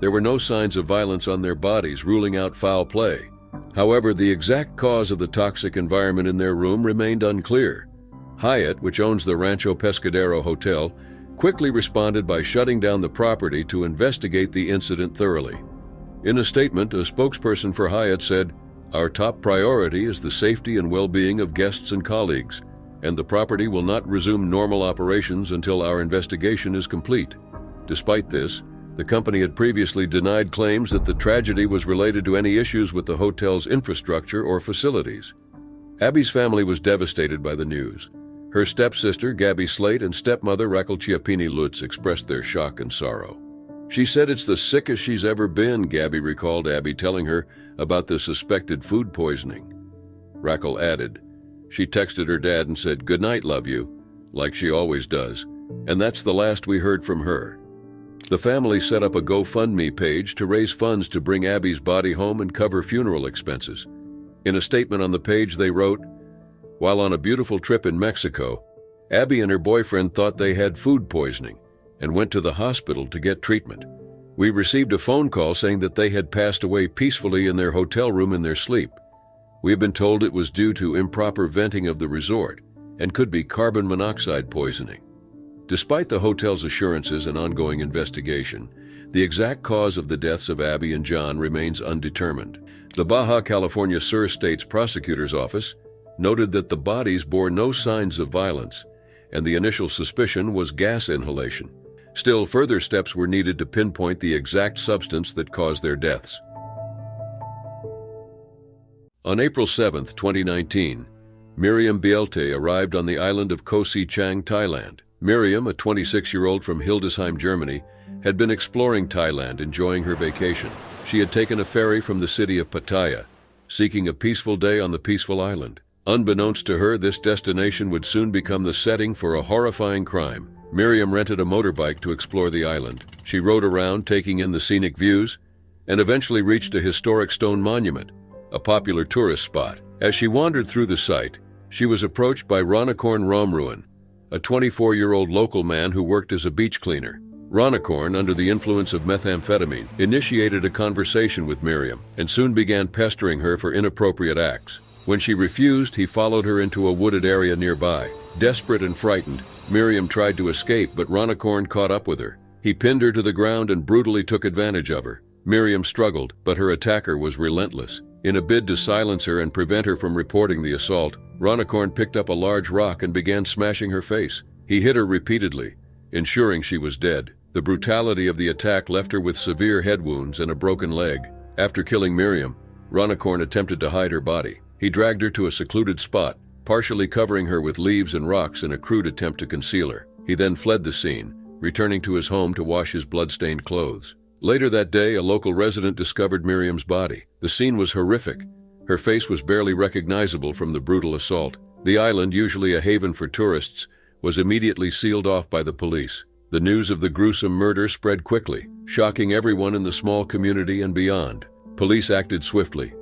There were no signs of violence on their bodies, ruling out foul play. However, the exact cause of the toxic environment in their room remained unclear. Hyatt, which owns the Rancho Pescadero Hotel, quickly responded by shutting down the property to investigate the incident thoroughly. In a statement, a spokesperson for Hyatt said, "Our top priority is the safety and well-being of guests and colleagues, and the property will not resume normal operations until our investigation is complete." Despite this, the company had previously denied claims that the tragedy was related to any issues with the hotel's infrastructure or facilities. Abby's family was devastated by the news. Her stepsister, Gabby Slate, and stepmother, Raquel Chiappini Lutz, expressed their shock and sorrow. "She said it's the sickest she's ever been," Gabby recalled Abby telling her about the suspected food poisoning. Raquel added, "She texted her dad and said, 'Good night, love you,' like she always does, and that's the last we heard from her." The family set up a GoFundMe page to raise funds to bring Abby's body home and cover funeral expenses. In a statement on the page, they wrote, "While on a beautiful trip in Mexico, Abby and her boyfriend thought they had food poisoning and went to the hospital to get treatment. We received a phone call saying that they had passed away peacefully in their hotel room in their sleep. We have been told it was due to improper venting of the resort and could be carbon monoxide poisoning." Despite the hotel's assurances and ongoing investigation, the exact cause of the deaths of Abby and John remains undetermined. The Baja California Sur State's prosecutor's office noted that the bodies bore no signs of violence, and the initial suspicion was gas inhalation. Still, further steps were needed to pinpoint the exact substance that caused their deaths. On April 7, 2019, Miriam Bielte arrived on the island of Koh Si Chang, Thailand. Miriam, a 26-year-old from Hildesheim, Germany, had been exploring Thailand, enjoying her vacation. She had taken a ferry from the city of Pattaya, seeking a peaceful day on the peaceful island. Unbeknownst to her, this destination would soon become the setting for a horrifying crime. Miriam rented a motorbike to explore the island. She rode around, taking in the scenic views, and eventually reached a historic stone monument, a popular tourist spot. As she wandered through the site, she was approached by Ranakorn Romruan, a 24-year-old local man who worked as a beach cleaner. Ranakorn, under the influence of methamphetamine, initiated a conversation with Miriam and soon began pestering her for inappropriate acts. When she refused, he followed her into a wooded area nearby. Desperate and frightened, Miriam tried to escape, but Ranakorn caught up with her. He pinned her to the ground and brutally took advantage of her. Miriam struggled, but her attacker was relentless. In a bid to silence her and prevent her from reporting the assault, Ranakorn picked up a large rock and began smashing her face. He hit her repeatedly, ensuring she was dead. The brutality of the attack left her with severe head wounds and a broken leg. After killing Miriam, Ranakorn attempted to hide her body. He dragged her to a secluded spot, partially covering her with leaves and rocks in a crude attempt to conceal her. He then fled the scene, returning to his home to wash his blood-stained clothes. Later that day, a local resident discovered Miriam's body. The scene was horrific. Her face was barely recognizable from the brutal assault. The island, usually a haven for tourists, was immediately sealed off by the police. The news of the gruesome murder spread quickly, shocking everyone in the small community and beyond. Police acted swiftly.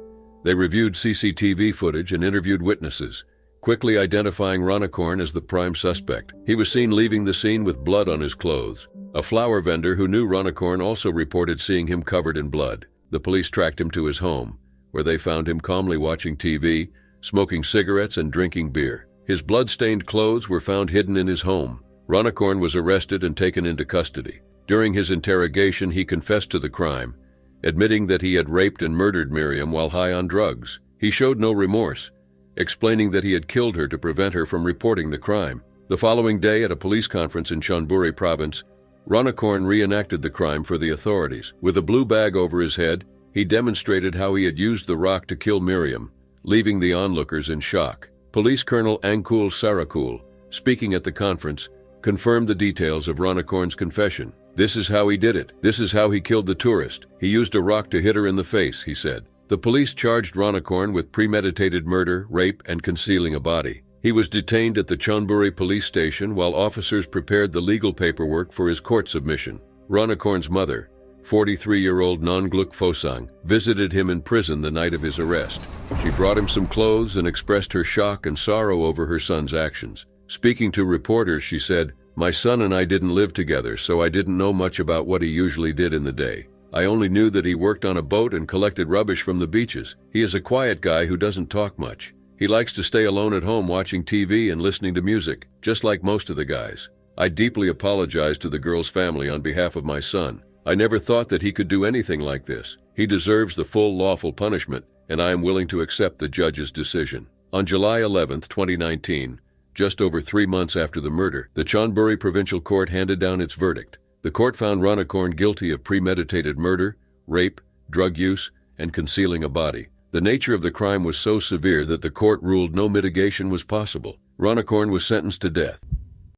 They reviewed CCTV footage and interviewed witnesses, quickly identifying Ranakorn as the prime suspect. He was seen leaving the scene with blood on his clothes. A flower vendor who knew Ranakorn also reported seeing him covered in blood. The police tracked him to his home, where they found him calmly watching TV, smoking cigarettes and drinking beer. His blood-stained clothes were found hidden in his home. Ranakorn was arrested and taken into custody. During his interrogation, he confessed to the crime, admitting that he had raped and murdered Miriam while high on drugs. He showed no remorse, explaining that he had killed her to prevent her from reporting the crime. The following day, at a police conference in Chonburi province, Ranakorn reenacted the crime for the authorities. With a blue bag over his head, he demonstrated how he had used the rock to kill Miriam, leaving the onlookers in shock. Police Colonel Ankul Sarakul, speaking at the conference, confirmed the details of Ranakorn's confession. "This is how he did it. This is how he killed the tourist. He used a rock to hit her in the face," he said. The police charged Ranakorn with premeditated murder, rape, and concealing a body. He was detained at the Chonburi police station while officers prepared the legal paperwork for his court submission. Ranakorn's mother, 43-year-old Nongluk Fosang, visited him in prison the night of his arrest. She brought him some clothes and expressed her shock and sorrow over her son's actions. Speaking to reporters, she said, "My son and I didn't live together, so I didn't know much about what he usually did in the day. I only knew that he worked on a boat and collected rubbish from the beaches. He is a quiet guy who doesn't talk much. He likes to stay alone at home watching TV and listening to music, just like most of the guys. I deeply apologize to the girl's family on behalf of my son. I never thought that he could do anything like this. He deserves the full lawful punishment, and I am willing to accept the judge's decision. On July 11, 2019, just over 3 months after the murder, the Chonburi Provincial Court handed down its verdict. The court found Ranakorn guilty of premeditated murder, rape, drug use, and concealing a body. The nature of the crime was so severe that the court ruled no mitigation was possible. Ranakorn was sentenced to death.